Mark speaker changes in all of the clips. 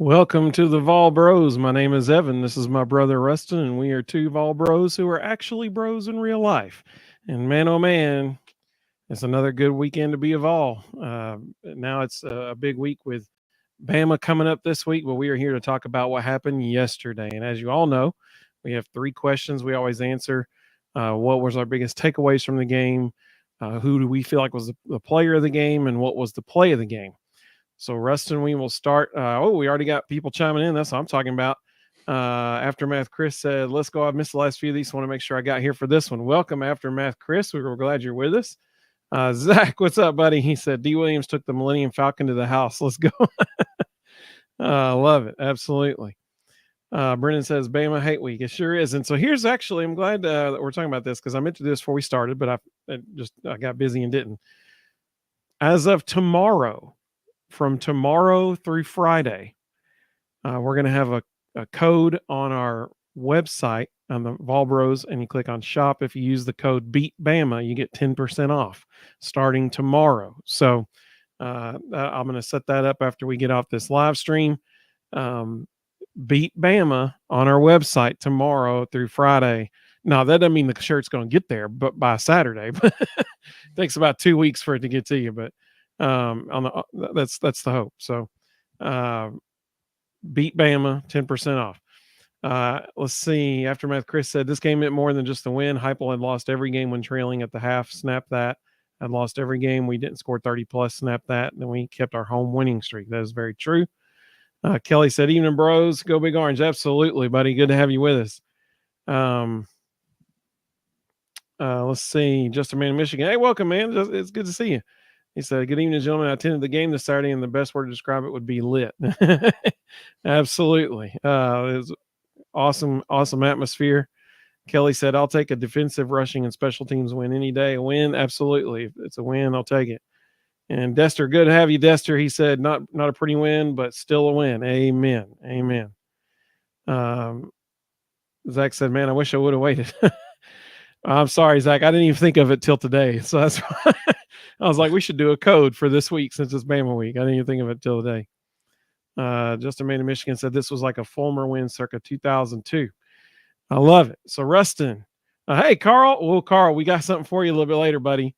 Speaker 1: Welcome to the Vol Bros. My name is Evan. This is my brother Rustin, and we are two Vol Bros who are actually bros in real life. And man, oh man, it's another good weekend to be a Vol. Now it's a big week with Bama coming up this week, but we are here to talk about what happened yesterday. And as you all know, we have three questions we always answer. What was our biggest takeaways from the game? Who do we feel like was the player of the game? And what was the play of the game? So, Rustin, we will start. We already got people chiming in. That's what I'm talking about. Aftermath Chris said, let's go. I've missed the last few of these. Want to make sure I got here for this one. Welcome, Aftermath Chris. We're glad you're with us. Zach, what's up, buddy? He said, D. Williams took the Millennium Falcon to the house. Let's go. Love it. Absolutely. Brennan says, Bama hate week. It sure is. And so here's actually, I'm glad that we're talking about this because I meant to do this before we started, but I got busy and didn't. As of tomorrow, from tomorrow through Friday, we're going to have a code on our website on the Volbros, and you click on shop. If you use the code BEATBAMA, you get 10% off starting tomorrow. So I'm going to set that up after we get off this live stream. Beat Bama on our website tomorrow through Friday. Now, that doesn't mean the shirt's going to get there, but by Saturday. But it takes about 2 weeks for it to get to you. But that's the hope. So beat Bama, 10% off. Let's see. Aftermath Chris said this game meant more than just the win. Heupel had lost every game when trailing at the half. Snap that. Had lost every game. We didn't score 30 plus. Snap that. And then we kept our home winning streak. That is very true. Kelly said, evening bros, go Big Orange. Absolutely, buddy. Good to have you with us. Let's see. Just a man in Michigan. Hey, welcome, man. It's good to see you. He said, good evening, gentlemen. I attended the game this Saturday, and the best word to describe it would be lit. Absolutely. It was awesome atmosphere. Kelly said, I'll take a defensive, rushing, and special teams win any day. A win? Absolutely. If it's a win, I'll take it. And Dester, good to have you, Dester. He said, not a pretty win, but still a win. Amen. Zach said, man, I wish I would have waited. I'm sorry, Zach. I didn't even think of it till today. So that's why I was like, we should do a code for this week since it's Bama week. I didn't even think of it till today. Justin Maine of Michigan said this was like a Fulmer win circa 2002. I love it. So Rustin, hey, Carl. Well, Carl, we got something for you a little bit later, buddy.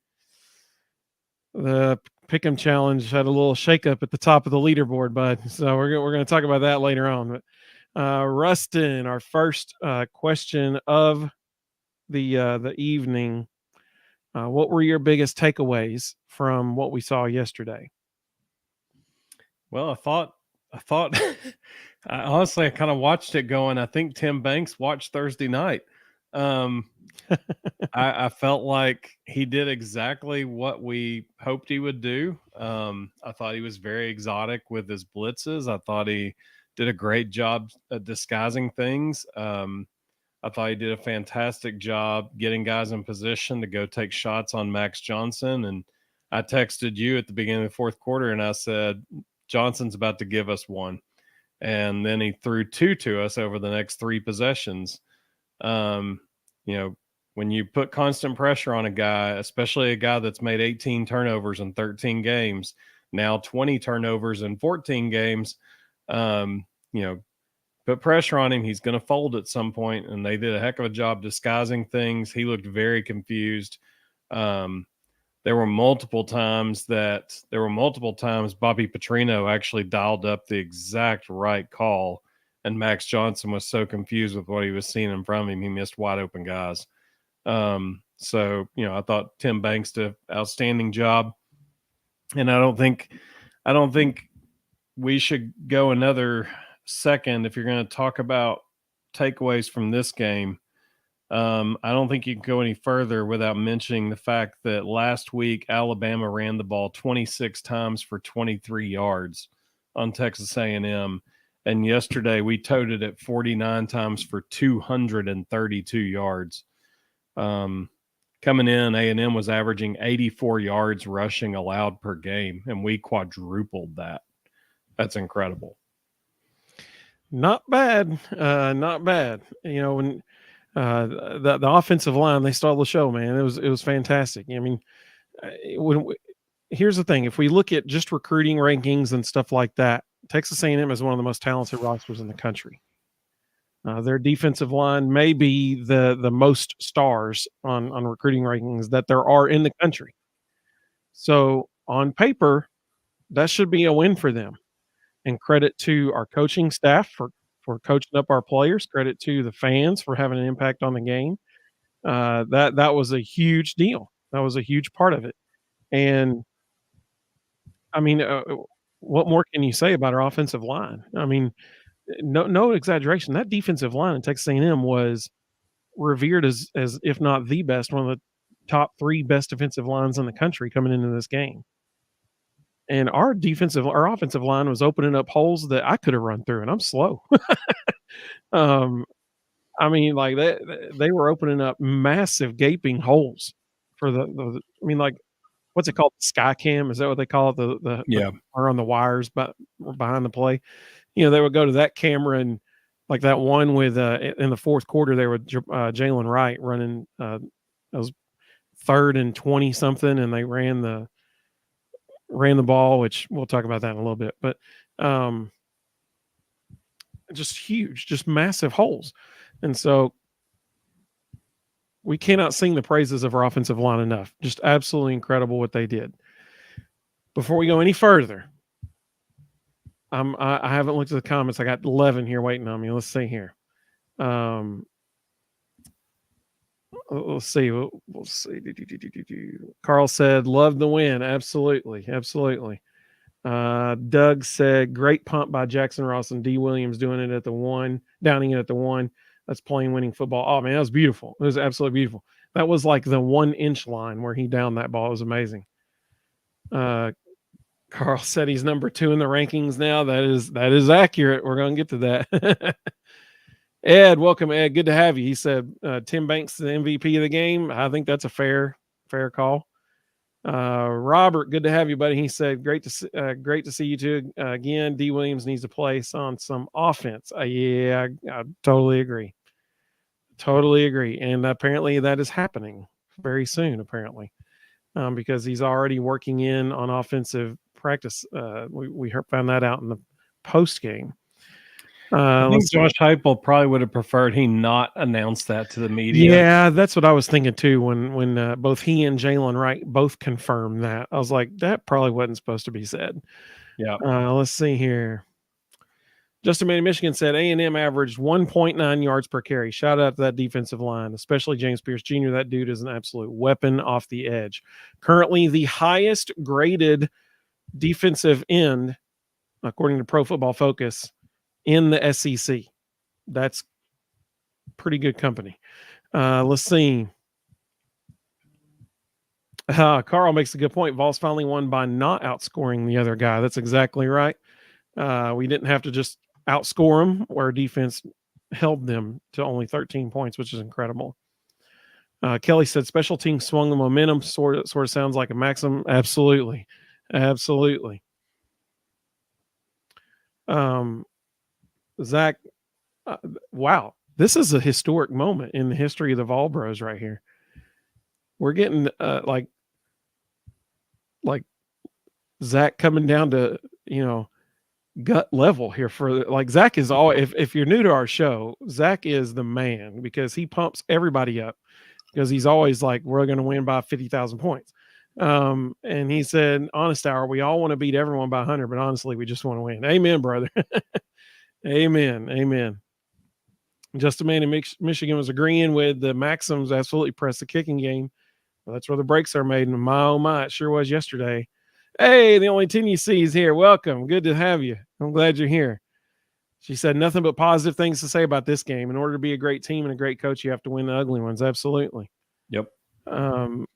Speaker 1: The Pick'em Challenge had a little shakeup at the top of the leaderboard, bud. So we're going to talk about that later on. But Rustin, our first question of the evening. What were your biggest takeaways from what we saw yesterday?
Speaker 2: Well, I thought I kind of watched it going. I think Tim Banks watched Thursday night. I felt like he did exactly what we hoped he would do. I thought he was very exotic with his blitzes. I thought he did a great job at disguising things. I thought he did a fantastic job getting guys in position to go take shots on Max Johnson. And I texted you at the beginning of the fourth quarter, and I said, Johnson's about to give us one. And then he threw two to us over the next three possessions. When you put constant pressure on a guy, especially a guy that's made 18 turnovers in 13 games, now 20 turnovers in 14 games, put pressure on him, he's going to fold at some point, and they did a heck of a job disguising things. He looked very confused. There were multiple times Bobby Petrino actually dialed up the exact right call, and Max Johnson was so confused with what he was seeing in front of him, he missed wide open guys. I thought Tim Banks did an outstanding job, and I don't think we should go another second if you're going to talk about takeaways from this game. I don't think you can go any further without mentioning the fact that last week Alabama ran the ball 26 times for 23 yards on Texas A&M, and yesterday we toted it 49 times for 232 yards. Coming in, A&M was averaging 84 yards rushing allowed per game, and we quadrupled that. That's incredible.
Speaker 1: Not bad. Not bad. When the offensive line, they stole the show, man. It was fantastic. I mean, here's the thing. If we look at just recruiting rankings and stuff like that, Texas A&M is one of the most talented rosters in the country. Their defensive line may be the most stars on recruiting rankings that there are in the country. So on paper, that should be a win for them. And credit to our coaching staff for coaching up our players. Credit to the fans for having an impact on the game. That was a huge deal. That was a huge part of it. And I mean, what more can you say about our offensive line? I mean, no exaggeration. That defensive line in Texas A&M was revered as if not the best, one of the top 3 best defensive lines in the country coming into this game. And our offensive line was opening up holes that I could have run through, and I'm slow. I mean, like they were opening up massive gaping holes for the I mean, like, what's it called? Sky cam? Is that what they call it?
Speaker 2: Yeah.
Speaker 1: Or on the wires, but behind the play. You know, they would go to that camera, and like that one with in the fourth quarter there with Jalen Wright running it was 3rd and 20 something, and they ran the ball, which we'll talk about that in a little bit. But just huge, just massive holes. And so we cannot sing the praises of our offensive line enough. Just absolutely incredible what they did. Before we go any further, I haven't looked at the comments. I got 11 here waiting on me. Let's see here. Let's see. We'll see. Carl said, "Love the win." Absolutely, absolutely. Doug said, "Great punt by Jackson Ross and D. Williams doing it at the 1, downing it at the 1. That's playing winning football." Oh man, that was beautiful. It was absolutely beautiful. That was like the 1-inch line where he downed that ball. It was amazing. Carl said he's number 2 in the rankings now. That is accurate. We're going to get to that. Ed, welcome, Ed. Good to have you. He said Tim Banks is the MVP of the game. I think that's a fair call. Robert, good to have you, buddy. He said great to see you two again. D. Williams needs to play on some offense. Yeah, I totally agree. Totally agree. And apparently that is happening very soon. Apparently, because he's already working in on offensive practice. We found that out in the post game.
Speaker 2: I think Josh Heupel probably would have preferred he not announce that to the media.
Speaker 1: Yeah, that's what I was thinking too. When both he and Jalen Wright both confirmed that, I was like, that probably wasn't supposed to be said.
Speaker 2: Yeah.
Speaker 1: Let's see here. Justin Manny Michigan said A&M averaged 1.9 yards per carry. Shout out to that defensive line, especially James Pierce Jr. That dude is an absolute weapon off the edge. Currently the highest graded defensive end, according to Pro Football Focus, in the SEC. That's pretty good company. Let's see. Carl makes a good point. Vols finally won by not outscoring the other guy. That's exactly right. We didn't have to just outscore them, where defense held them to only 13 points, which is incredible. Kelly said special teams swung the momentum. Sort of sounds like a maxim. Absolutely. Zach, wow, this is a historic moment in the history of the Vol Bros right here. We're getting like Zach coming down to, gut level here for like Zach is all. If you're new to our show, Zach is the man because he pumps everybody up because he's always like, we're going to win by 50,000 points. And he said, honest hour, we all want to beat everyone by 100, but honestly, we just want to win. Amen, brother. Amen. Justin Man in Michigan was agreeing with the Maxims. Absolutely press the kicking game. Well, that's where the breaks are made. And my, oh my, it sure was yesterday. Hey, the only 10 you see is here. Welcome. Good to have you. I'm glad you're here. She said nothing but positive things to say about this game. In order to be a great team and a great coach, you have to win the ugly ones. Absolutely.
Speaker 2: Yep.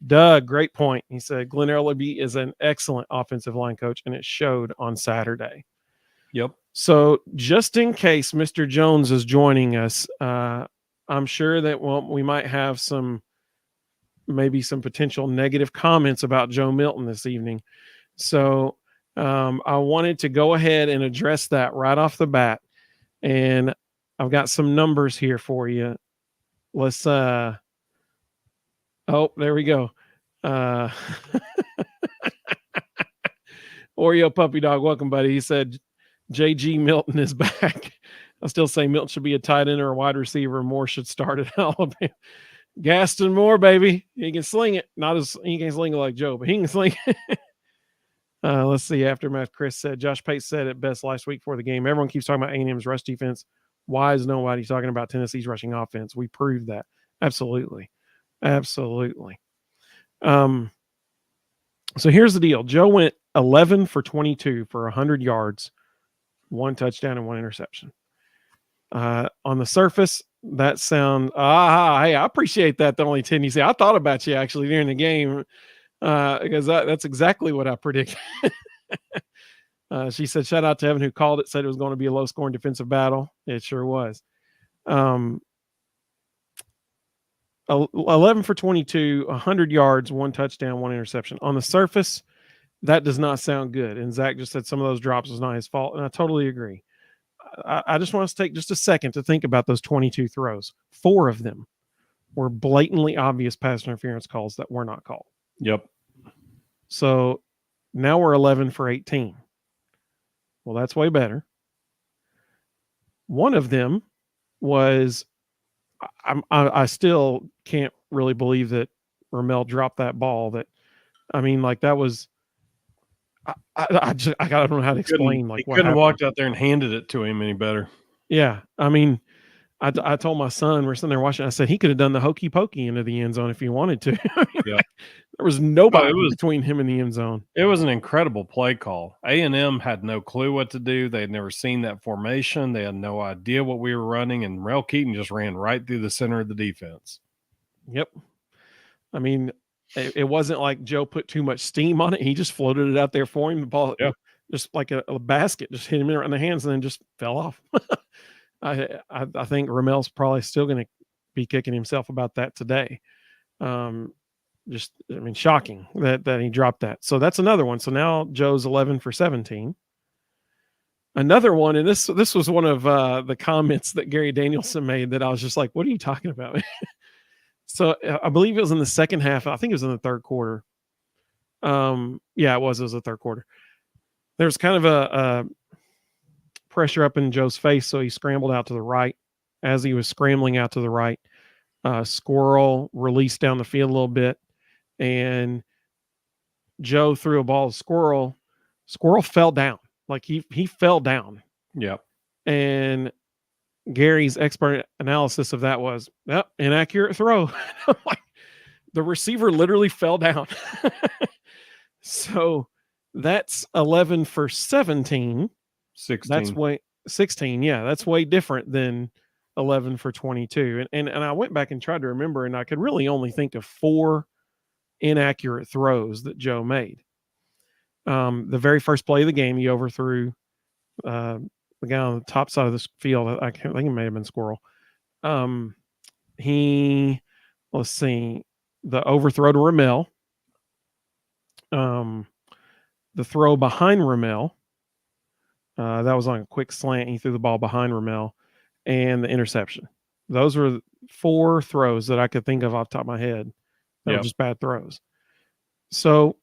Speaker 1: Doug, great point. He said Glenn Earlaby is an excellent offensive line coach, and it showed on Saturday.
Speaker 2: Yep.
Speaker 1: So just in case Mr. Jones is joining us, I'm sure that we might have maybe some potential negative comments about Joe Milton this evening. So I wanted to go ahead and address that right off the bat. And I've got some numbers here for you. Let's oh, there we go. Oreo Puppy Dog, welcome, buddy. He said JG Milton is back. I still say Milton should be a tight end or a wide receiver. Moore should start at Alabama. Gaston Moore, baby. He can sling it. He can't sling it like Joe, but he can sling it. Let's see. Aftermath, Chris said, Josh Pate said it best last week before the game. Everyone keeps talking about A&M's rush defense. Why is nobody talking about Tennessee's rushing offense? We proved that. Absolutely. Absolutely. So here's the deal. Joe went 11 for 22 for 100 yards, 1 touchdown and 1 interception. On the surface, that sound, hey, I appreciate that. The only 10 you say. I thought about you actually during the game because that's exactly what I predicted. She said, shout out to Evan who called it, said it was going to be a low scoring defensive battle. It sure was. 11 for 22, 100 yards, 1 touchdown, 1 interception. On the surface, that does not sound good. And Zach just said some of those drops was not his fault. And I totally agree. I just want us to take just a second to think about those 22 throws. 4 of them were blatantly obvious pass interference calls that were not called.
Speaker 2: Yep.
Speaker 1: So now we're 11 for 18. Well, that's way better. One of them was, I still can't really believe that Ramel dropped that ball. That was, I don't know how to explain.
Speaker 2: He couldn't have walked out there and handed it to him any better.
Speaker 1: Yeah, I mean, I told my son, we're sitting there watching, I said he could have done the hokey pokey into the end zone if he wanted to.
Speaker 2: Yeah.
Speaker 1: There was nobody between him and the end zone.
Speaker 2: It was an incredible play call. A&M had no clue what to do. They had never seen that formation. They had no idea what we were running, and Rel Keaton just ran right through the center of the defense.
Speaker 1: Yep. I mean, it wasn't like Joe put too much steam on it. He just floated it out there for him. The ball, just like a basket, just hit him in the hands and then just fell off. I think Ramel's probably still going to be kicking himself about that today. Shocking that he dropped that. So that's another one. So now Joe's 11 for 17. Another one, and this was one of the comments that Gary Danielson made that I was just like, what are you talking about? So I believe it was in the second half. I think it was in the third quarter. It was the third quarter. There's kind of a pressure up in Joe's face, so he scrambled out to the right. As he was scrambling out to the right, Squirrel released down the field a little bit, and Joe threw a ball to Squirrel. Squirrel fell down. Like he fell down.
Speaker 2: Yep.
Speaker 1: And Gary's expert analysis of that was, inaccurate throw. Like, the receiver literally fell down. So that's 11 for 17.
Speaker 2: 16.
Speaker 1: That's way 16. Yeah, that's way different than 11 for 22. And I went back and tried to remember, and I could really only think of 4 inaccurate throws that Joe made. The very first play of the game, he overthrew the guy on the top side of the field. I think it may have been Squirrel. Let's see, the overthrow to Ramel. The throw behind Ramel. That was on a quick slant. He threw the ball behind Ramel, and the interception. Those were 4 throws that I could think of off the top of my head that were just bad throws. So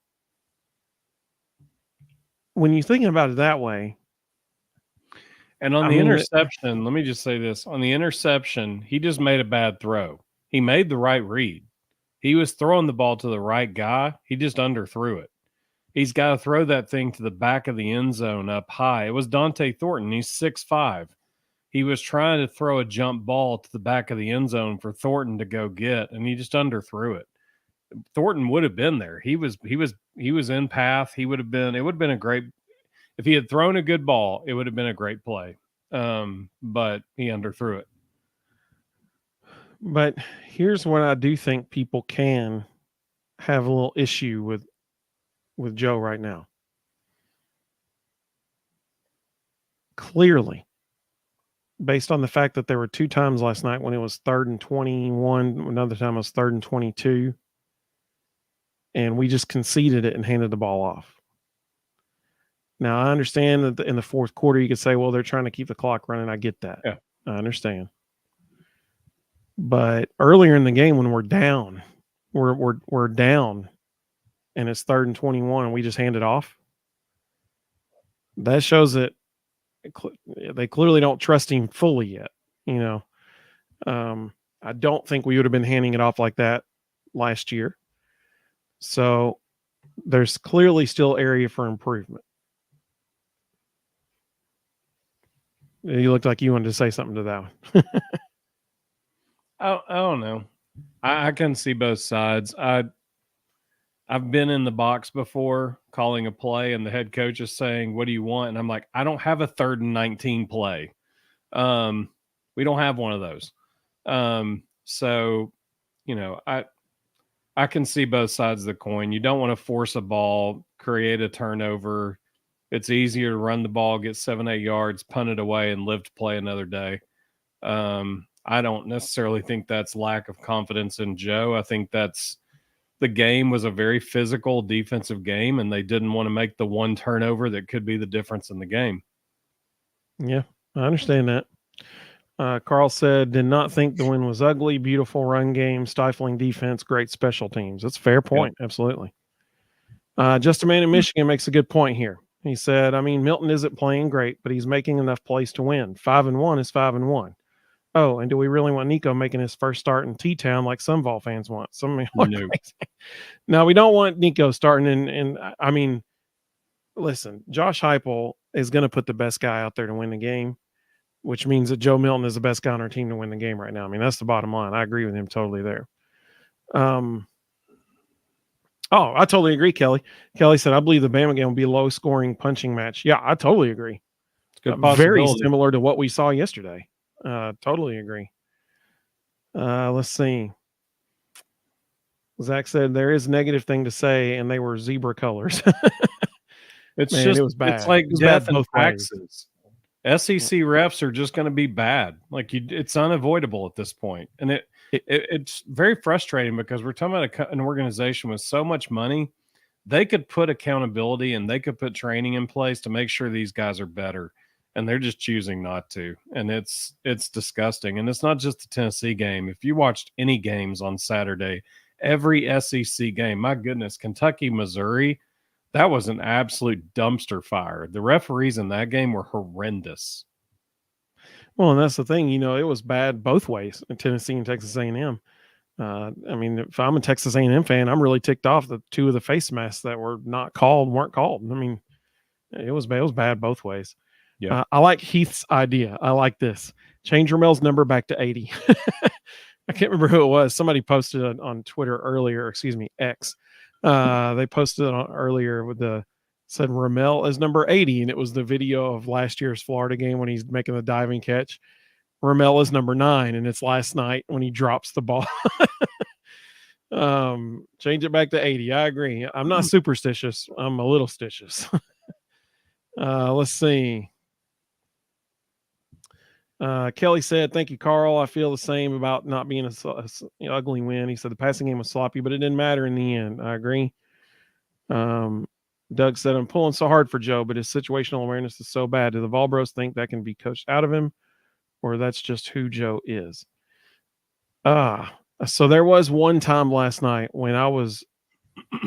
Speaker 1: when you're thinking about it that way,
Speaker 2: and on the interception, let me just say this. On the interception, he just made a bad throw. He made the right read. He was throwing the ball to the right guy. He just underthrew it. He's got to throw that thing to the back of the end zone up high. It was Dante Thornton. He's 6'5". He was trying to throw a jump ball to the back of the end zone for Thornton to go get, and he just underthrew it. Thornton would have been there. He was in path. It would have been a great, if he had thrown a good ball, it would have been a great play. But he underthrew it.
Speaker 1: But here's what I do think people can have a little issue with Joe right now. Clearly, based on the fact that there were 2 times last night when it was 3rd and 21, another time it was 3rd and 22, and we just conceded it and handed the ball off. Now, I understand that in the fourth quarter, you could say, well, they're trying to keep the clock running. I get that.
Speaker 2: Yeah.
Speaker 1: I understand. But earlier in the game, when we're down, we're down, and it's 3rd and 21, and we just hand it off. That shows that they clearly don't trust him fully yet. I don't think we would have been handing it off like that last year. So there's clearly still area for improvement. You looked like you wanted to say something to that one.
Speaker 2: I don't know. I can see both sides. I've been in the box before calling a play, and the head coach is saying, "What do you want?" And I'm like, "I don't have a 3rd and 19 play. We don't have one of those." So, I can see both sides of the coin. You don't want to force a ball, create a turnover. It's easier to run the ball, get 7-8 yards, punt it away, and live to play another day. I don't necessarily think that's lack of confidence in Joe. I think that's the game was a very physical defensive game, and they didn't want to make the one turnover that could be the difference in the game.
Speaker 1: Yeah, I understand that. Carl said, did not think the win was ugly. Beautiful run game, stifling defense, great special teams. That's a fair point. Yep. Absolutely. Just a man in Michigan makes a good point here. He said, I mean, Milton isn't playing great, but he's making enough plays to win. 5-1 is 5-1. Oh, and do we really want Nico making his first start in T-Town like some Vol fans want? No, we don't want Nico starting in I mean, listen, Josh Heupel is going to put the best guy out there to win the game, which means that Joe Milton is the best guy on our team to win the game right now. I mean, that's the bottom line. I agree with him totally there. Oh, I totally agree, Kelly. Kelly said, I believe the Bama game will be a low-scoring punching match. Yeah, I totally agree.
Speaker 2: It's good
Speaker 1: very similar to what we saw yesterday. Totally agree. Let's see. Zach said, there is a negative thing to say, and they were zebra colors.
Speaker 2: It was bad. It's like death in taxes. SEC refs are just going to be bad. Like it's unavoidable at this point. And it's very frustrating because we're talking about an organization with so much money. They could put accountability and they could put training in place to make sure these guys are better. And they're just choosing not to. And it's disgusting. And it's not just the Tennessee game. If you watched any games on Saturday, every SEC game, my goodness, Kentucky, Missouri, that was an absolute dumpster fire. The referees in that game were horrendous.
Speaker 1: Well, and that's the thing, it was bad both ways in Tennessee and Texas A&M. I mean, if I'm a Texas A&M fan, I'm really ticked off that 2 of the face masks that were not called weren't called. I mean, it was bad both ways. Yeah. I like Heath's idea. I like this. Change Ramel's number back to 80. I can't remember who it was. Somebody posted it on Twitter earlier, X. They posted it on earlier said Ramel is number 80, and it was the video of last year's Florida game when he's making the diving catch. Ramel is number 9, and it's last night when he drops the ball. Change it back to 80. I agree. I'm not superstitious. I'm a little stitious. Let's see. Kelly said, thank you, Carl. I feel the same about not being a ugly win. He said the passing game was sloppy, but it didn't matter in the end. I agree. Doug said, I'm pulling so hard for Joe, but his situational awareness is so bad. Do the Vol Bros think that can be coached out of him, or that's just who Joe is? So there was one time last night when I was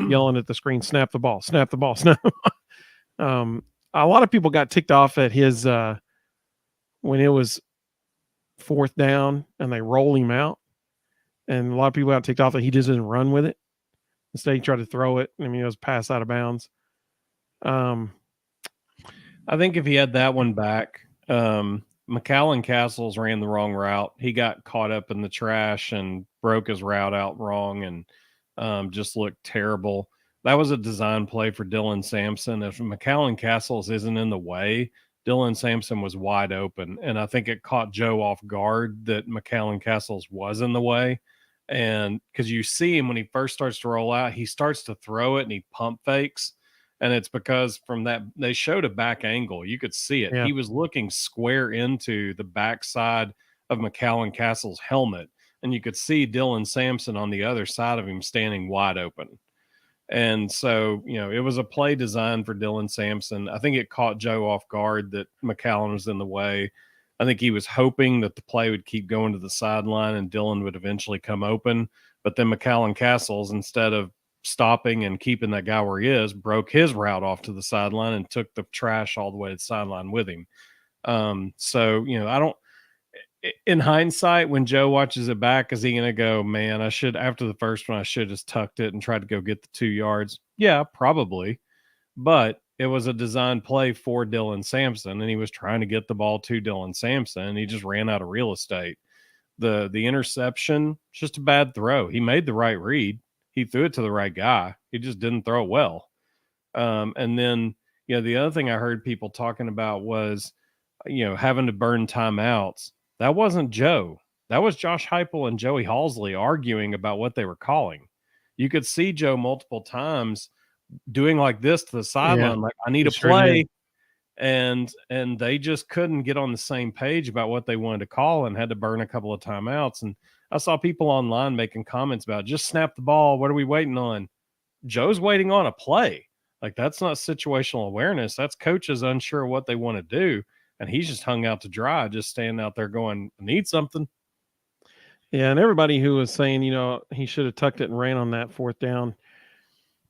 Speaker 1: yelling at the screen, snap the ball, snap the ball, snap. A lot of people got ticked off at his when it was 4th down and they roll him out. And a lot of people got ticked off that he just didn't run with it. Instead, he tried to throw it. I mean, it was pass out of bounds.
Speaker 2: I think if he had that one back, McAllen Castles ran the wrong route. He got caught up in the trash and broke his route out wrong and just looked terrible. That was a design play for Dylan Sampson. If McAllen Castles isn't in the way, Dylan Sampson was wide open. And I think it caught Joe off guard that McAllen Castles was in the way. And because you see him when he first starts to roll out, he starts to throw it and he pump fakes. And it's because from that, they showed a back angle. You could see it. Yeah. He was looking square into the backside of McAllen Castle's helmet. And you could see Dylan Sampson on the other side of him standing wide open. And so, it was a play designed for Dylan Sampson. I think it caught Joe off guard that McAllen was in the way. I think he was hoping that the play would keep going to the sideline and Dylan would eventually come open. But then McAllen Castles, instead of stopping and keeping that guy where he is, broke his route off to the sideline and took the trash all the way to the sideline with him. So, I don't, in hindsight, when Joe watches it back, is he going to go, man, after the first one, I should have just tucked it and tried to go get the 2 yards? Yeah, probably. But it was a design play for Dylan Sampson, and he was trying to get the ball to Dylan Sampson, and he just ran out of real estate. The interception, just a bad throw. He made the right read. He threw it to the right guy. He just didn't throw it well. And then, the other thing I heard people talking about was, having to burn timeouts. That wasn't Joe. That was Josh Heupel and Joey Halsley arguing about what they were calling. You could see Joe multiple times doing like this to the sideline, like, I need a play. And they just couldn't get on the same page about what they wanted to call and had to burn a couple of timeouts. And I saw people online making comments about, just snap the ball. What are we waiting on? Joe's waiting on a play. Like, that's not situational awareness. That's coaches unsure what they want to do. And he's just hung out to dry, just standing out there going, I need something.
Speaker 1: Yeah, and everybody who was saying, he should have tucked it and ran on that 4th down,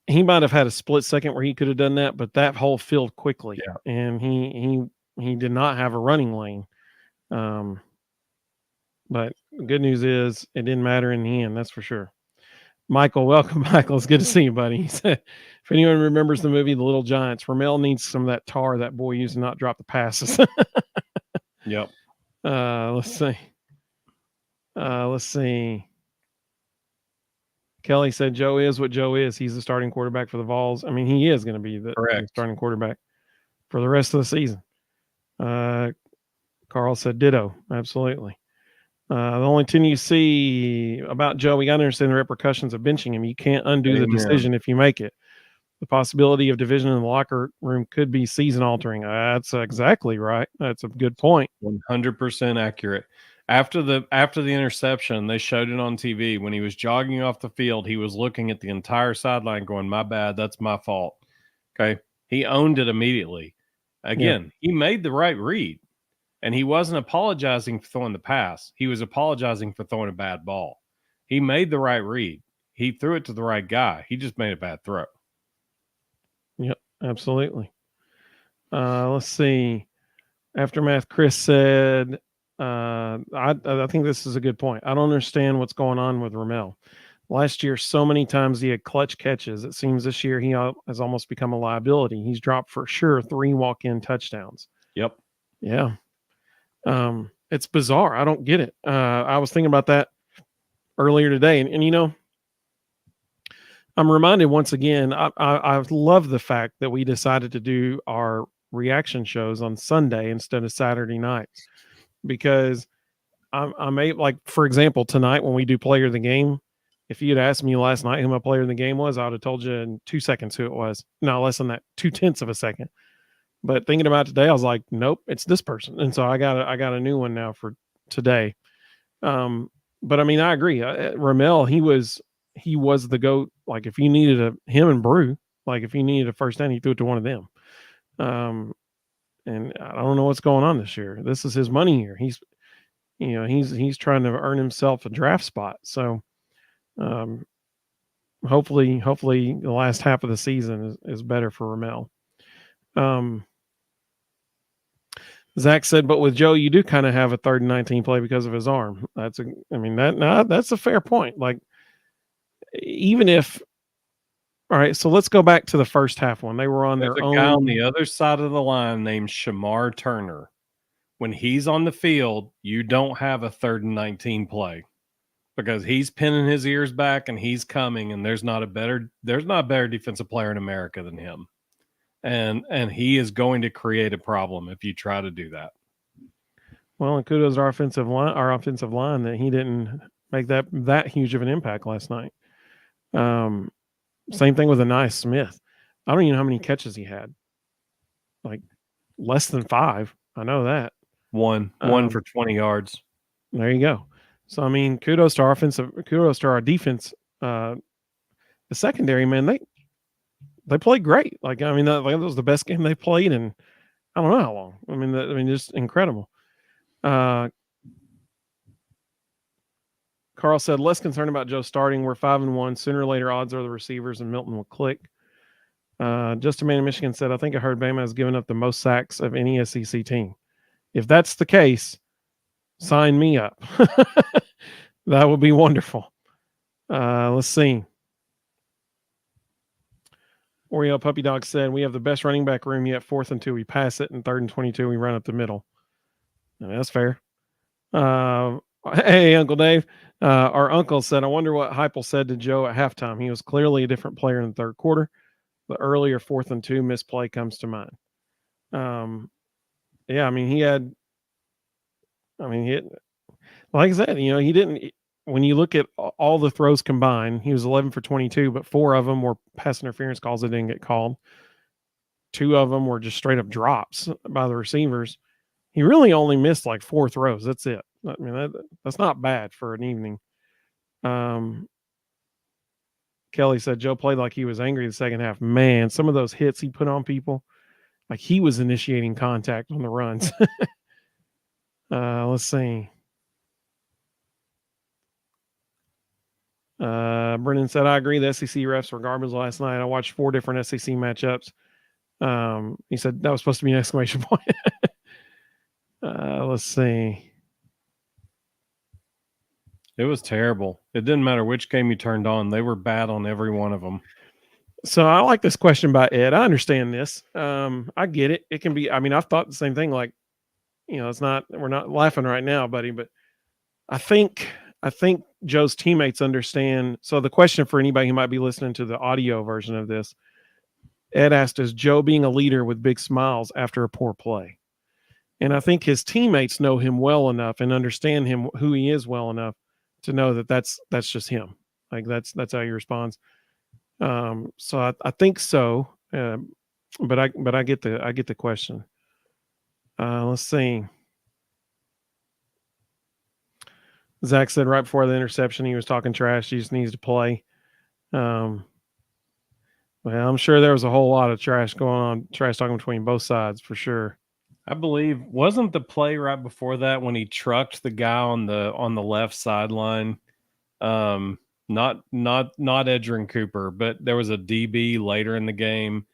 Speaker 1: he might have had a split second where he could have done that, but that hole filled quickly.
Speaker 2: Yeah.
Speaker 1: And he did not have a running lane. But the good news is it didn't matter in the end, that's for sure. Michael, welcome, Michael. It's good to see you, buddy. He said, if anyone remembers the movie The Little Giants, Ramel needs some of that tar that boy used to not drop the passes.
Speaker 2: Yep.
Speaker 1: Let's see. Kelly said Joe is what Joe is. He's the starting quarterback for the Vols. I mean, he is going to be the starting quarterback for the rest of the season. Carl said ditto. Absolutely. The only thing you see about Joe, we got to understand the repercussions of benching him. You can't undo the decision if you make it. The possibility of division in the locker room could be season altering. That's exactly right. That's a good point.
Speaker 2: 100% accurate. After the interception, they showed it on TV. When he was jogging off the field, he was looking at the entire sideline going, my bad, that's my fault. Okay. He owned it immediately. Again, He made the right read. And he wasn't apologizing for throwing the pass. He was apologizing for throwing a bad ball. He made the right read. He threw it to the right guy. He just made a bad throw.
Speaker 1: Yep, absolutely. Let's see. Aftermath, Chris said, I think this is a good point. I don't understand what's going on with Ramel. Last year, so many times he had clutch catches. It seems this year he has almost become a liability. He's dropped for sure 3 walk-in touchdowns.
Speaker 2: Yep.
Speaker 1: Yeah. It's bizarre. I don't get it. I was thinking about that earlier today, and I'm reminded once again, I love the fact that we decided to do our reaction shows on Sunday instead of Saturday nights, because I may, like, for example, tonight when we do player of the game, if you had asked me last night who my player of the game was, I would have told you in 2 seconds who it was. No, less than that, 0.2 of a second. But thinking about today, I was like, nope, it's this person. And so I got a new one now for today. But I mean, I agree. Ramel, he was the GOAT. Like, if you needed him and Brew, like if you needed a first down, he threw it to one of them. And I don't know what's going on this year. This is his money year. He's trying to earn himself a draft spot. So hopefully the last half of the season is better for Ramel. Zach said, but with Joe, you do kind of have a 3rd and 19 play because of his arm. That's a fair point. Like, even if, all right, so let's go back to the first half one. They were on their own.
Speaker 2: There's a guy on the other side of the line named Shamar Turner. When he's on the field, you don't have a 3rd and 19 play, because he's pinning his ears back and he's coming, and there's not a better defensive player in America than him. And he is going to create a problem if you try to do that.
Speaker 1: Well, and kudos to our offensive line that he didn't make that huge of an impact last night. Same thing with Anais Smith. I don't even know how many catches he had. Like, less than 5. I know that.
Speaker 2: One for 20 yards.
Speaker 1: There you go. So, I mean, kudos to our defense. The secondary, man, they played great. Like, I mean, that was the best game they played in I don't know how long. I mean, just incredible. Carl said, less concerned about Joe starting. We're 5-1. Sooner or later, odds are the receivers and Milton will click. Just a man in Michigan said, I think I heard Bama has given up the most sacks of any SEC team. If that's the case, sign me up. That would be wonderful. Let's see. Oreo Puppy Dog said, we have the best running back room yet. 4th and 2, we pass it. And 3rd and 22, we run up the middle. That's fair. Hey, Uncle Dave. Our uncle said, I wonder what Heupel said to Joe at halftime. He was clearly a different player in the 3rd quarter. The earlier 4th and 2 misplay comes to mind. Yeah, I mean, he like I said, he didn't, when you look at all the throws combined, he was 11 for 22, but 4 of them were pass interference calls that didn't get called. 2 of them were just straight up drops by the receivers. He really only missed like 4 throws. That's it. I mean, that's not bad for an evening. Kelly said Joe played like he was angry the second half. Man, some of those hits he put on people, like he was initiating contact on the runs. Let's see. Brennan said, I agree. The SEC refs were garbage last night. I watched 4 different SEC matchups. He said that was supposed to be an exclamation point. Let's see.
Speaker 2: It was terrible. It didn't matter which game you turned on. They were bad on every one of them.
Speaker 1: So I like this question by Ed. I understand this. I get it. It can be, I mean, I've thought the same thing. Like, we're not laughing right now, buddy, but I think Joe's teammates understand. So the question for anybody who might be listening to the audio version of this, Ed asked, is Joe being a leader with big smiles after a poor play? And I think his teammates know him well enough and understand him, who he is well enough to know that that's just him. Like that's how he responds. So I think so. But I get the question. Let's see. Zach said right before the interception, he was talking trash. He just needs to play. Well, I'm sure there was a whole lot of trash talking between both sides for sure.
Speaker 2: I believe wasn't the play right before that when he trucked the guy on the left sideline. Not Edgerrin Cooper, but there was a DB later in the game,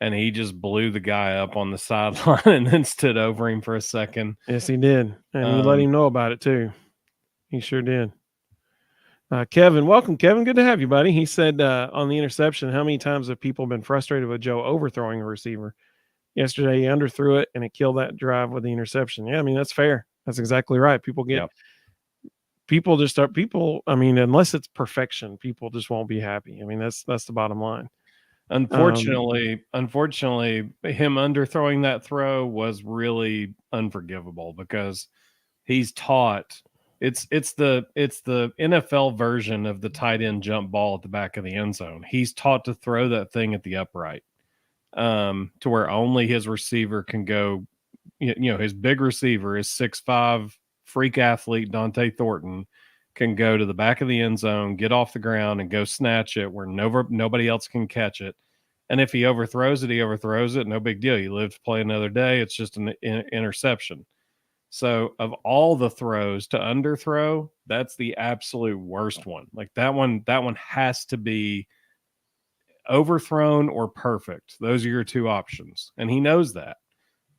Speaker 2: and he just blew the guy up on the sideline and then stood over him for a second.
Speaker 1: Yes, he did, and he let him know about it too. He sure did. Kevin, welcome, Kevin. Good to have you, buddy. He said on the interception, how many times have people been frustrated with Joe overthrowing a receiver? Yesterday, he underthrew it, and it killed that drive with the interception. Yeah, I mean, that's fair. That's exactly right. People I mean, unless it's perfection, people just won't be happy. I mean, that's the bottom line.
Speaker 2: Unfortunately, him underthrowing that throw was really unforgivable because he's taught it's the NFL version of the tight end jump ball at the back of the end zone. He's taught to throw that thing at the upright, to where only his receiver can go. His big receiver is 6'5" freak athlete Dante Thornton can go to the back of the end zone, get off the ground, and go snatch it where nobody else can catch it. And if he overthrows it, he overthrows it. No big deal. You live to play another day. It's just an interception. So of all the throws to underthrow, that's the absolute worst one. Like that one has to be overthrown or perfect. Those are your 2 options. And he knows that.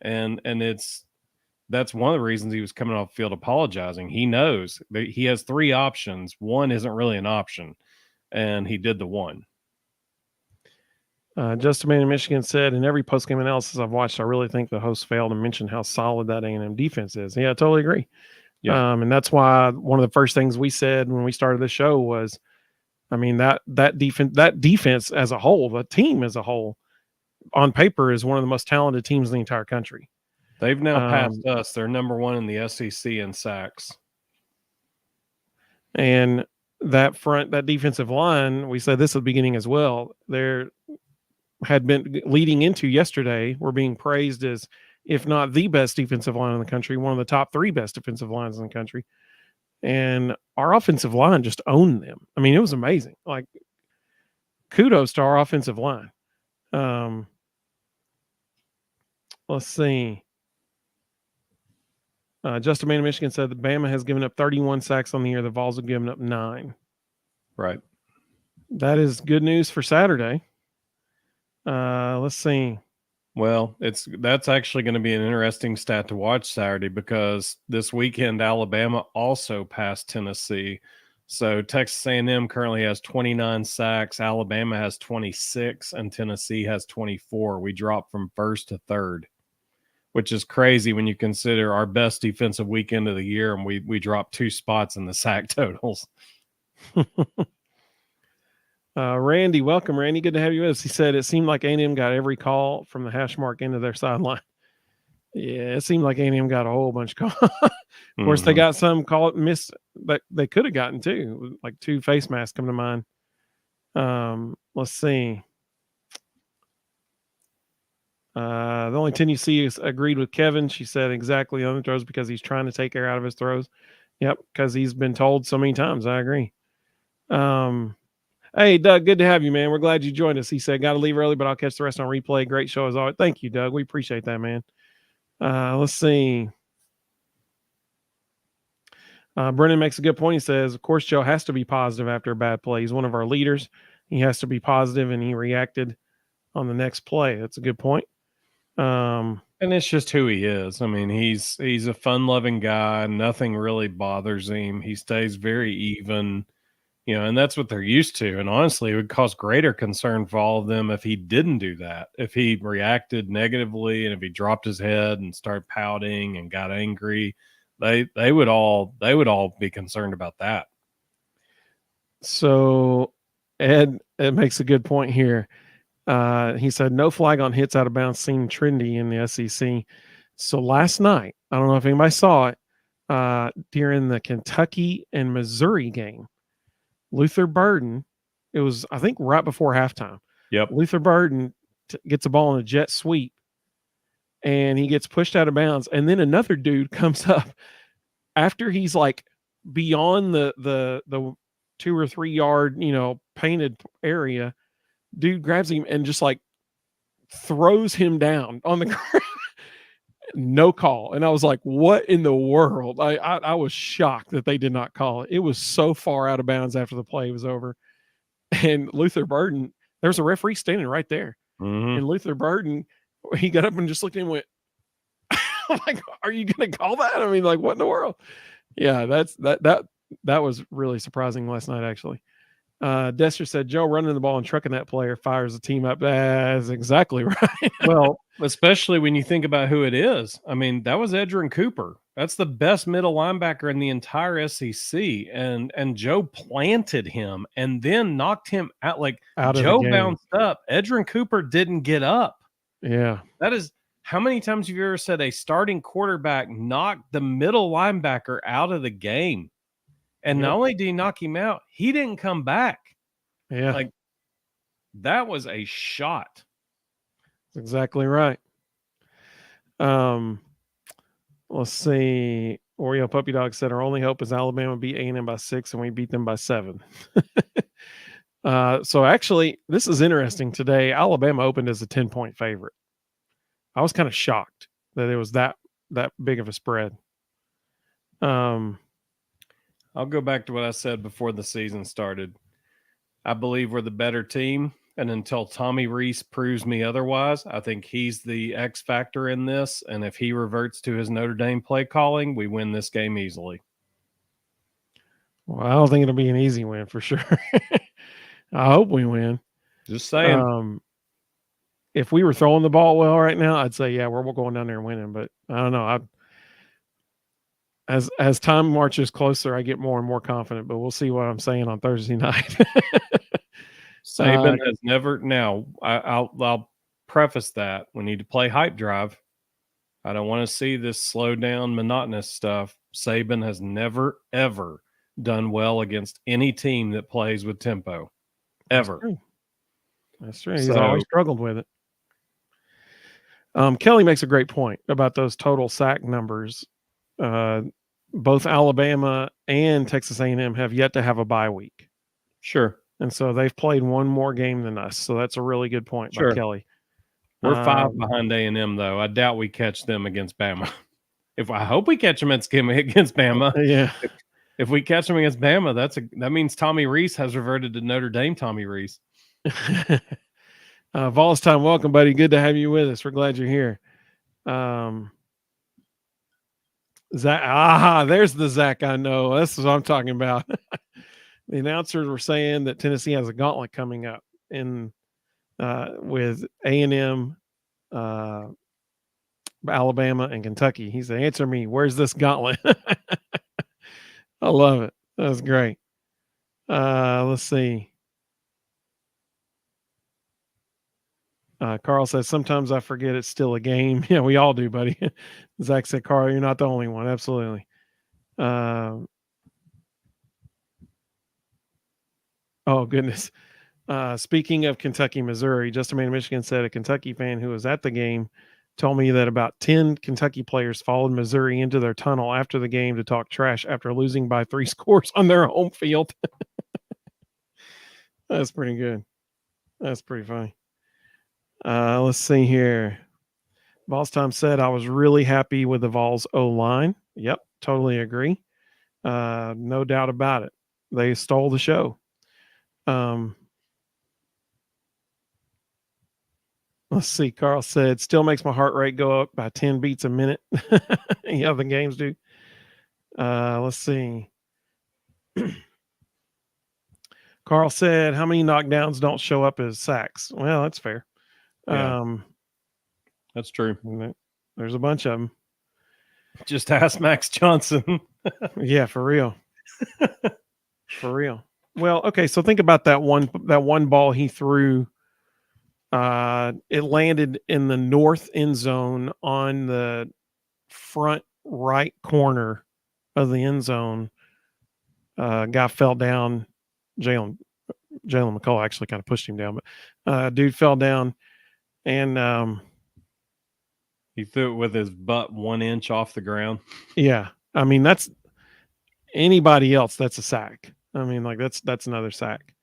Speaker 2: And that's one of the reasons he was coming off the field apologizing. He knows that he has 3 options. One isn't really an option. And he did the one.
Speaker 1: Justin Man in Michigan said, in every post-game analysis I've watched, I really think the host failed to mention how solid that A&M defense is. Yeah, I totally agree. Yeah. And that's why one of the first things we said when we started the show was, I mean, that defense as a whole, the team as a whole, on paper is one of the most talented teams in the entire country.
Speaker 2: They've now passed us. They're number 1 in the SEC in sacks.
Speaker 1: And that defensive line, we said this at the beginning as well, there had been leading into yesterday, were being praised as, if not the best defensive line in the country, one of the top 3 best defensive lines in the country. And our offensive line just owned them. I mean, it was amazing. Like, kudos to our offensive line. Let's see. Justin Man of Michigan said that Bama has given up 31 sacks on the year. The Vols have given up 9.
Speaker 2: Right.
Speaker 1: That is good news for Saturday. Let's see.
Speaker 2: Well, that's actually going to be an interesting stat to watch Saturday, because this weekend Alabama also passed Tennessee. So Texas A&M currently has 29 sacks, Alabama has 26, and Tennessee has 24. We dropped from first to third, which is crazy when you consider our best defensive weekend of the year, and we dropped 2 spots in the sack totals.
Speaker 1: Randy, welcome, Randy. Good to have you with us. He said it seemed like A&M got every call from the hash mark into their sideline. Yeah, it seemed like A&M got a whole bunch of calls. Of course, they got some call missed that they could have gotten too, like 2 face masks come to mind. Let's see. The only 10 you see is agreed with Kevin. She said exactly on the throws because he's trying to take air out of his throws. Yep, because he's been told so many times. I agree. Hey, Doug, good to have you, man. We're glad you joined us. He said, got to leave early, but I'll catch the rest on replay. Great show as always. Thank you, Doug. We appreciate that, man. Let's see. Brennan makes a good point. He says, of course, Joe has to be positive after a bad play. He's one of our leaders. He has to be positive, and he reacted on the next play. That's a good point.
Speaker 2: And it's just who he is. I mean, he's a fun-loving guy. Nothing really bothers him. He stays very even, and that's what they're used to. And honestly, it would cause greater concern for all of them if he didn't do that. If he reacted negatively, and if he dropped his head and started pouting and got angry, they would all be concerned about that.
Speaker 1: So Ed makes a good point here. He said no flag on hits out of bounds seemed trendy in the SEC. So last night, I don't know if anybody saw it, during the Kentucky and Missouri game, Luther Burden, it was, I think, right before halftime.
Speaker 2: Yep.
Speaker 1: Luther Burden gets a ball in a jet sweep, and he gets pushed out of bounds. And then another dude comes up after he's like beyond the 2 or 3 yard, painted area. Dude grabs him and just like throws him down on the ground. No call. And I was like, what in the world? I was shocked that they did not call it. It was so far out of bounds after the play was over. And Luther Burden, there was a referee standing right there.
Speaker 2: Mm-hmm.
Speaker 1: And Luther Burden, he got up and just looked at him and went, like, are you going to call that? I mean, like, what in the world? Yeah, that was really surprising last night, actually. Dester said, Joe running the ball and trucking that player fires the team up. That's exactly right.
Speaker 2: Well, especially when you think about who it is. I mean, that was Edgerrin Cooper. That's the best middle linebacker in the entire SEC. And Joe planted him and then knocked him out. Like, Joe bounced up. Edgerrin Cooper didn't get up.
Speaker 1: Yeah.
Speaker 2: That is, how many times have you ever said a starting quarterback knocked the middle linebacker out of the game? And not only did he knock him out, he didn't come back.
Speaker 1: Yeah.
Speaker 2: Like, that was a shot.
Speaker 1: That's exactly right. Let's see. Oreo Puppy Dog said our only hope is Alabama beat A&M by 6 and we beat them by 7. So actually, this is interesting. Today, Alabama opened as a 10-point favorite. I was kind of shocked that it was that big of a spread.
Speaker 2: I'll go back to what I said before the season started. I believe we're the better team, and until Tommy Rees proves me otherwise, I think he's the X factor in this, and if he reverts to his Notre Dame play calling, we win this game easily.
Speaker 1: Well, I don't think it'll be an easy win for sure. I hope we win.
Speaker 2: Just saying.
Speaker 1: If we were throwing the ball well right now, I'd say, yeah, we're going down there and winning, but I don't know. As time marches closer, I get more and more confident, but we'll see what I'm saying on Thursday night.
Speaker 2: Saban has never. Now, I'll preface that we need to play hype drive. I don't want to see this slow down, monotonous stuff. Saban has never, ever done well against any team that plays with tempo, ever.
Speaker 1: That's true. He's always struggled with it. Kelly makes a great point about those total sack numbers. Both Alabama and Texas A&M have yet to have a bye week.
Speaker 2: Sure.
Speaker 1: And so they've played one more game than us. So that's a really good point by Kelly.
Speaker 2: We're 5 behind A&M, though. I doubt we catch them against Bama. I hope we catch them against Bama.
Speaker 1: Yeah.
Speaker 2: If we catch them against Bama, that means Tommy Rees has reverted to Notre Dame Tommy Rees.
Speaker 1: Vols time, welcome, buddy. Good to have you with us. We're glad you're here. Zach, there's the Zach I know. That's what I'm talking about. The announcers were saying that Tennessee has a gauntlet coming up in with A&M, uh, Alabama, and Kentucky. He said, "Answer me. Where's this gauntlet?" I love it. That's great. Let's see. Carl says, sometimes I forget it's still a game. Yeah, we all do, buddy. Zach said, Carl, you're not the only one. Absolutely. Oh, goodness. Speaking of Kentucky, Missouri, Justin Man Michigan said a Kentucky fan who was at the game told me that about 10 Kentucky players followed Missouri into their tunnel after the game to talk trash after losing by 3 scores on their home field. That's pretty good. That's pretty funny. Let's see here. Vols Tom said, I was really happy with the Vols O-line. Yep, totally agree. No doubt about it. They stole the show. Let's see. Carl said, still makes my heart rate go up by 10 beats a minute. Yeah, the games do. Let's see. Carl said, how many knockdowns don't show up as sacks? Well, that's fair.
Speaker 2: Yeah, that's true.
Speaker 1: There's a bunch of them.
Speaker 2: Just ask Max Johnson.
Speaker 1: Yeah, for real. For real. Well, okay, so think about that one ball he threw. It landed in the north end zone on the front right corner of the end zone. Guy fell down. Jalen McCullough actually kind of pushed him down, but dude fell down, and
Speaker 2: he threw it with his butt 1 inch off the ground.
Speaker 1: Yeah, I mean that's anybody else. That's a sack. I mean, like that's another sack.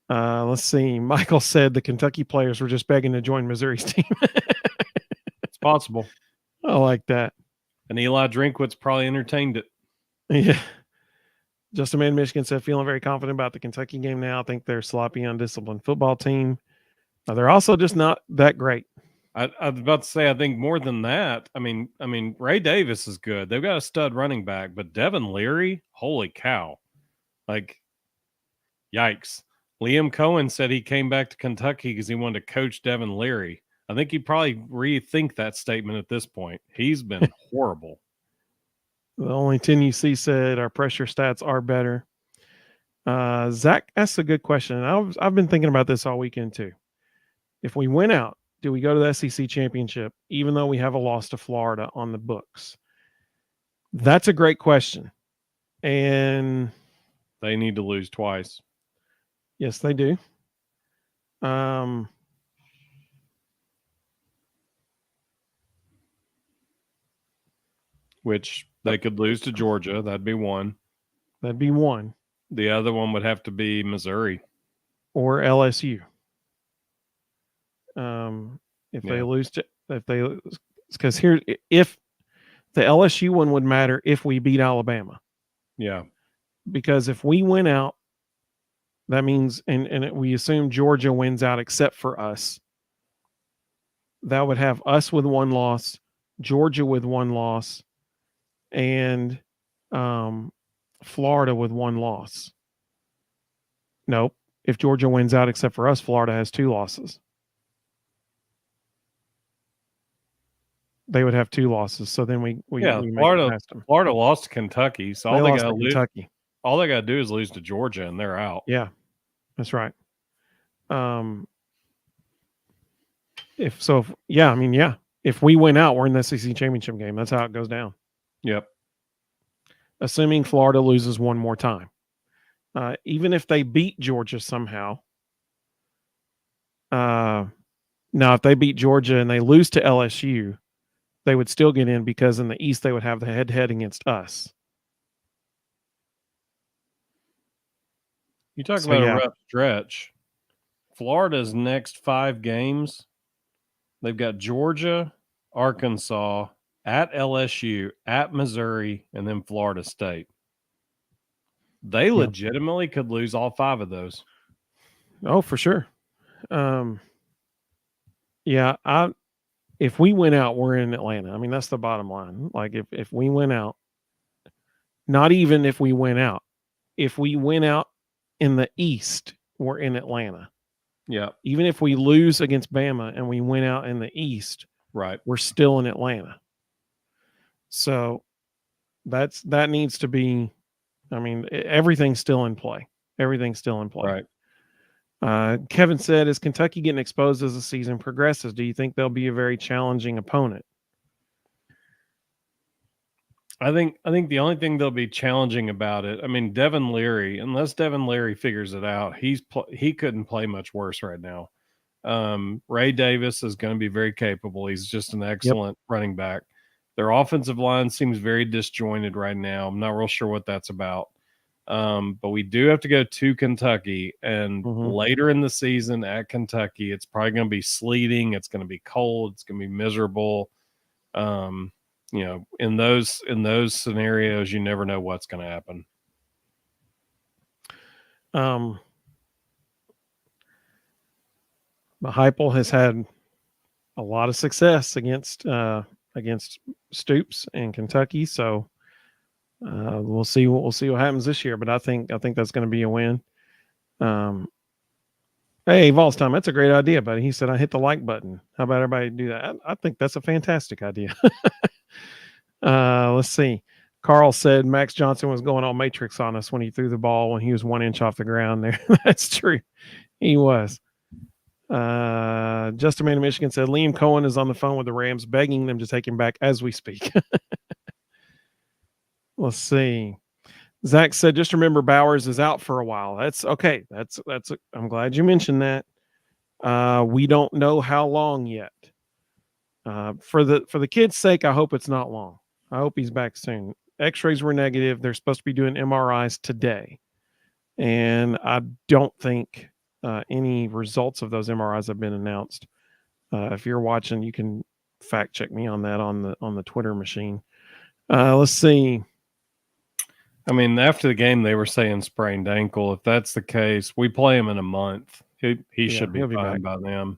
Speaker 1: Let's see. Michael said the Kentucky players were just begging to join Missouri's team.
Speaker 2: It's possible.
Speaker 1: I like that.
Speaker 2: And Eli Drinkwitz probably entertained it.
Speaker 1: Yeah. Justin Man Michigan said, feeling very confident about the Kentucky game now. I think they're a sloppy, undisciplined football team. They're also just not that great.
Speaker 2: I was about to say, I think more than that. I mean, Ray Davis is good. They've got a stud running back, but Devin Leary, holy cow. Like, yikes. Liam Cohen said he came back to Kentucky because he wanted to coach Devin Leary. I think he'd probably rethink that statement at this point. He's been horrible.
Speaker 1: The only 10 UC said our pressure stats are better. Zach asked a good question. I've been thinking about this all weekend too. If we win out, do we go to the SEC championship, even though we have a loss to Florida on the books? That's a great question. And
Speaker 2: they need to lose twice.
Speaker 1: Yes, they do.
Speaker 2: Which they could lose to Georgia. That'd be one.
Speaker 1: That'd be one.
Speaker 2: The other one would have to be Missouri
Speaker 1: or LSU. Because here, if the LSU one would matter if we beat Alabama.
Speaker 2: Yeah.
Speaker 1: Because if we win out, that means, and we assume Georgia wins out except for us. That would have us with 1 loss, Georgia with 1 loss, and Florida with 1 loss. Nope. If Georgia wins out except for us, Florida has 2 losses. They would have 2 losses. So then we
Speaker 2: Florida lost to Kentucky. So all they got to lose.
Speaker 1: Kentucky.
Speaker 2: All they got to do is lose to Georgia, and they're out.
Speaker 1: Yeah, that's right. If we win out, we're in the SEC championship game. That's how it goes down.
Speaker 2: Yep.
Speaker 1: Assuming Florida loses 1 more time. Even if they beat Georgia somehow. Now, if they beat Georgia and they lose to LSU, they would still get in because in the East they would have the head-to-head against us.
Speaker 2: You talk about a rough stretch. Florida's next 5 games, they've got Georgia, Arkansas, at LSU, at Missouri, and then Florida State. They legitimately could lose all 5 of those.
Speaker 1: Oh, for sure. Yeah, if we win out, we're in Atlanta. I mean, that's the bottom line. Like if we win out, not even if we win out, if we win out in the East, we're in Atlanta.
Speaker 2: Yeah.
Speaker 1: Even if we lose against Bama and we win out in the East,
Speaker 2: Right.
Speaker 1: we're still in Atlanta. So that needs to be. I mean, everything's still in play. Everything's still in play.
Speaker 2: Right.
Speaker 1: Kevin said, "Is Kentucky getting exposed as the season progresses? Do you think they'll be a very challenging opponent?"
Speaker 2: I think the only thing they'll be challenging about it, I mean, Devin Leary, unless Devin Leary figures it out, he couldn't play much worse right now. Ray Davis is going to be very capable. He's just an excellent running back. Their offensive line seems very disjointed right now. I'm not real sure what that's about. But we do have to go to Kentucky, and later in the season at Kentucky, it's probably going to be sleeting. It's going to be cold. It's going to be miserable. You know, in those scenarios, you never know what's going to happen.
Speaker 1: Heupel has had a lot of success against Stoops and Kentucky, so we'll see what happens this year. But I think that's going to be a win. Hey, Vols time, that's a great idea, buddy. He said I hit the like button. How about everybody do that? I think that's a fantastic idea. Let's see. Carl said Max Johnson was going all Matrix on us when he threw the ball when he was 1 inch off the ground there. That's true. He was. Justin Man of Michigan said Liam Cohen is on the phone with the Rams, begging them to take him back as we speak. Let's see. Zach said, just remember Bowers is out for a while. That's okay. I'm glad you mentioned that. We don't know how long yet. For the kid's sake, I hope it's not long. I hope he's back soon. X-rays were negative. They're supposed to be doing MRIs today. And I don't think any results of those MRIs have been announced. If you're watching, you can fact check me on that on the Twitter machine. Let's see.
Speaker 2: I mean, after the game, they were saying sprained ankle. If that's the case, we play him in a month. He should be fine by then.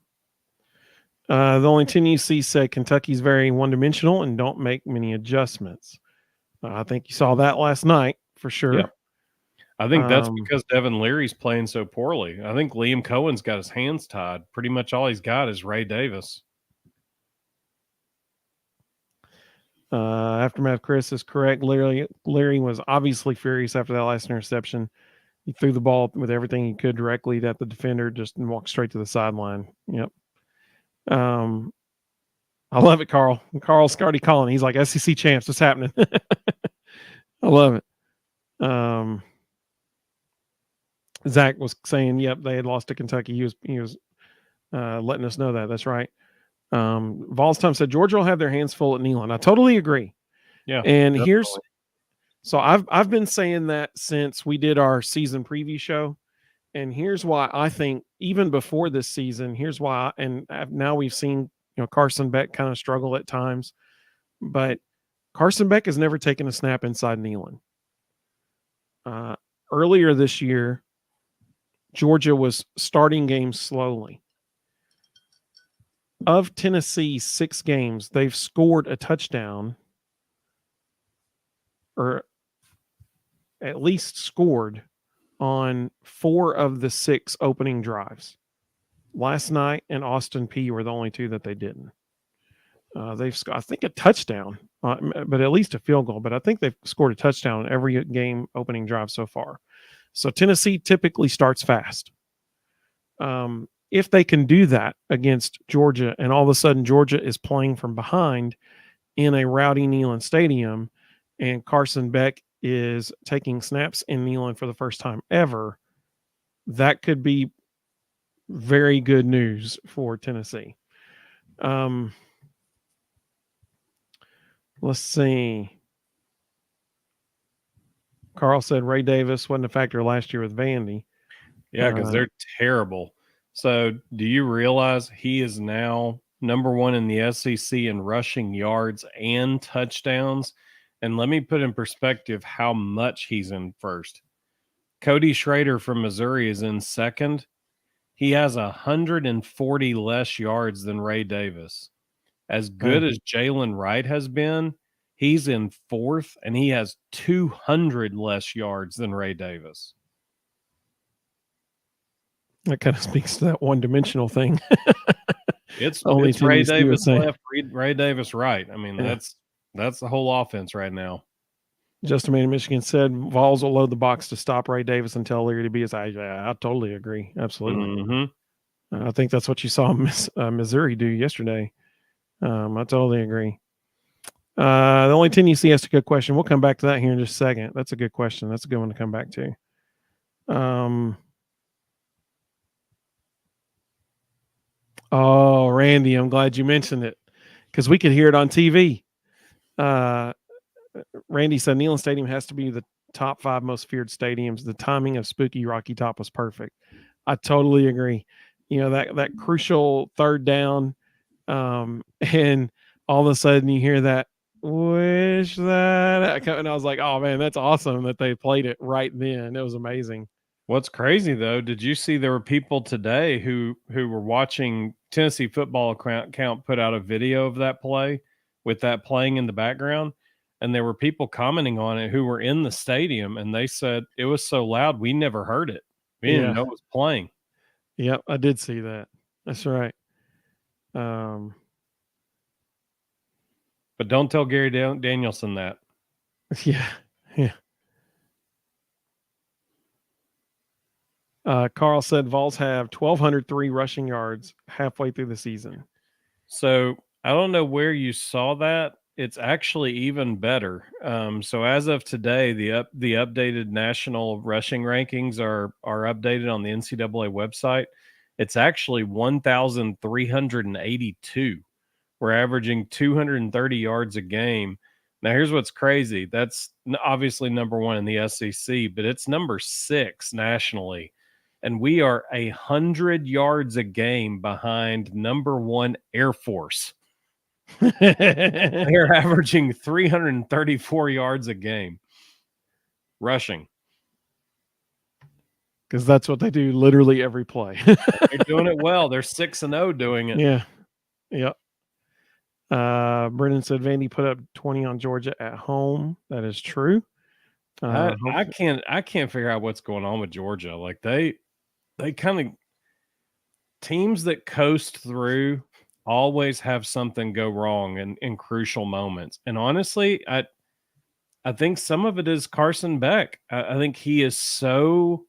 Speaker 1: The only 10 UC said Kentucky's very one-dimensional and don't make many adjustments. I think you saw that last night for sure.
Speaker 2: Yeah. I think that's because Devin Leary's playing so poorly. I think Liam Cohen's got his hands tied. Pretty much all he's got is Ray Davis.
Speaker 1: Aftermath Chris is correct. Leary was obviously furious after that last interception. He threw the ball with everything he could directly at the defender, just and walked straight to the sideline. Yep. I love it, Carl. Carl's already calling. He's like, SEC champs, what's happening? I love it. Zach was saying, yep, they had lost to Kentucky. He was letting us know that. That's right. Vols Time said Georgia will have their hands full at Neyland. I totally agree.
Speaker 2: Yeah.
Speaker 1: And so I've been saying that since we did our season preview show. And here's why I think even before this season, here's why. And now we've seen, Carson Beck kind of struggle at times, but Carson Beck has never taken a snap inside Neyland. Earlier this year, Georgia was starting games slowly. Of Tennessee's 6 games, they've scored a touchdown, or at least scored on 4 of the 6 opening drives. Last night and Austin Peay were the only 2 that they didn't. They've, I think, a touchdown, but at least a field goal. But I think they've scored a touchdown on every game opening drive so far. So Tennessee typically starts fast. If they can do that against Georgia, and all of a sudden Georgia is playing from behind in a rowdy Neyland Stadium, and Carson Beck is taking snaps in Neyland for the first time ever, that could be very good news for Tennessee. Let's see. Carl said Ray Davis wasn't a factor last year with Vandy.
Speaker 2: Yeah, because they're terrible. So do you realize he is now number 1 in the SEC in rushing yards and touchdowns? And let me put in perspective how much he's in first. Cody Schrader from Missouri is in second. He has 140 less yards than Ray Davis. As good as Jalen Wright has been, he's in fourth, and he has 200 less yards than Ray Davis.
Speaker 1: That kind of speaks to that one-dimensional thing.
Speaker 2: It's
Speaker 1: Only
Speaker 2: Ray
Speaker 1: Tennessee
Speaker 2: Davis
Speaker 1: USA.
Speaker 2: left, Ray Davis right. I mean,
Speaker 1: Yeah.
Speaker 2: that's the whole offense right now.
Speaker 1: Justin Maine of Michigan said Vols will load the box to stop Ray Davis and tell Leary to be his eye. I totally agree. Absolutely.
Speaker 2: Mm-hmm.
Speaker 1: I think that's what you saw Missouri do yesterday. I totally agree. The only Tennessee asked a good question. We'll come back to that here in just a second. That's a good question. That's a good one to come back to. Oh, Randy, I'm glad you mentioned it because we could hear it on TV. Randy said Neyland Stadium has to be the top 5 most feared stadiums. The timing of Spooky Rocky Top was perfect. I totally agree. You know, that crucial third down, and all of a sudden you hear that wish that, and I was like, oh man, that's awesome that they played it right then. It was amazing.
Speaker 2: What's crazy though, did you see there were people today who were watching Tennessee Football Account put out a video of that play with that playing in the background, and there were people commenting on it who were in the stadium, and they said it was so loud we never heard it. We didn't know it was playing.
Speaker 1: Yep, I did see that. That's right.
Speaker 2: But don't tell Gary Danielson that.
Speaker 1: Yeah. Carl said Vols have 1,203 rushing yards halfway through the season.
Speaker 2: So I don't know where you saw that. It's actually even better. So as of today, the updated national rushing rankings are updated on the NCAA website. It's actually 1,382. We're averaging 230 yards a game. Now, here's what's crazy. That's obviously number 1 in the SEC, but it's number 6 nationally. And we are 100 yards a game behind number 1 Air Force. They're averaging 334 yards a game rushing.
Speaker 1: Because that's what they do literally every play.
Speaker 2: They're doing it well. They're 6-0 doing it.
Speaker 1: Yeah. Yep. Brendan said Vandy put up 20 on Georgia at home. That is true.
Speaker 2: I can't figure out what's going on with Georgia. Like they kind of, teams that coast through always have something go wrong in crucial moments. And honestly, I think some of it is Carson Beck. I think he is so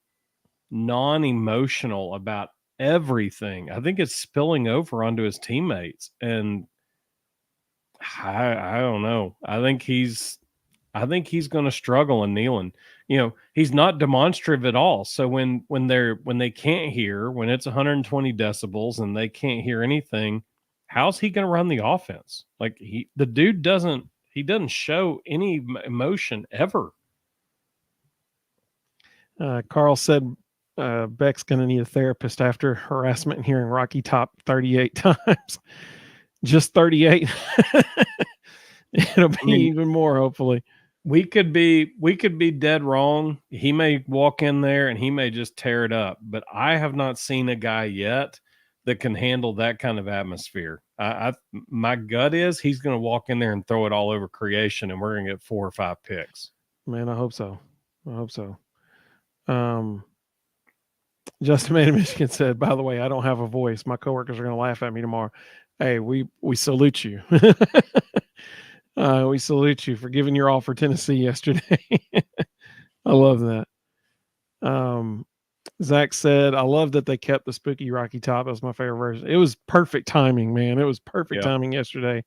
Speaker 2: non-emotional about everything. I think it's spilling over onto his teammates, and I don't know. I think he's going to struggle in Neyland. You know, he's not demonstrative at all. So when they can't hear, when it's 120 decibels and they can't hear anything, how's he going to run the offense? Like the dude doesn't show any emotion ever.
Speaker 1: Carl said Beck's going to need a therapist after harassment and hearing Rocky Top 38 times. Just 38. It'll be even more, hopefully.
Speaker 2: We could be dead wrong. He may walk in there and he may just tear it up, but I have not seen a guy yet that can handle that kind of atmosphere. My gut is he's going to walk in there and throw it all over creation, and we're going to get 4 or 5 picks.
Speaker 1: Man, I hope so. Justin Maine of Michigan said, by the way, I don't have a voice. My coworkers are going to laugh at me tomorrow. Hey, we salute you. We salute you for giving your all for Tennessee yesterday. I love that. Zach said, I love that they kept the Spooky Rocky Top. That was my favorite version. It was perfect timing, man. It was perfect timing yesterday.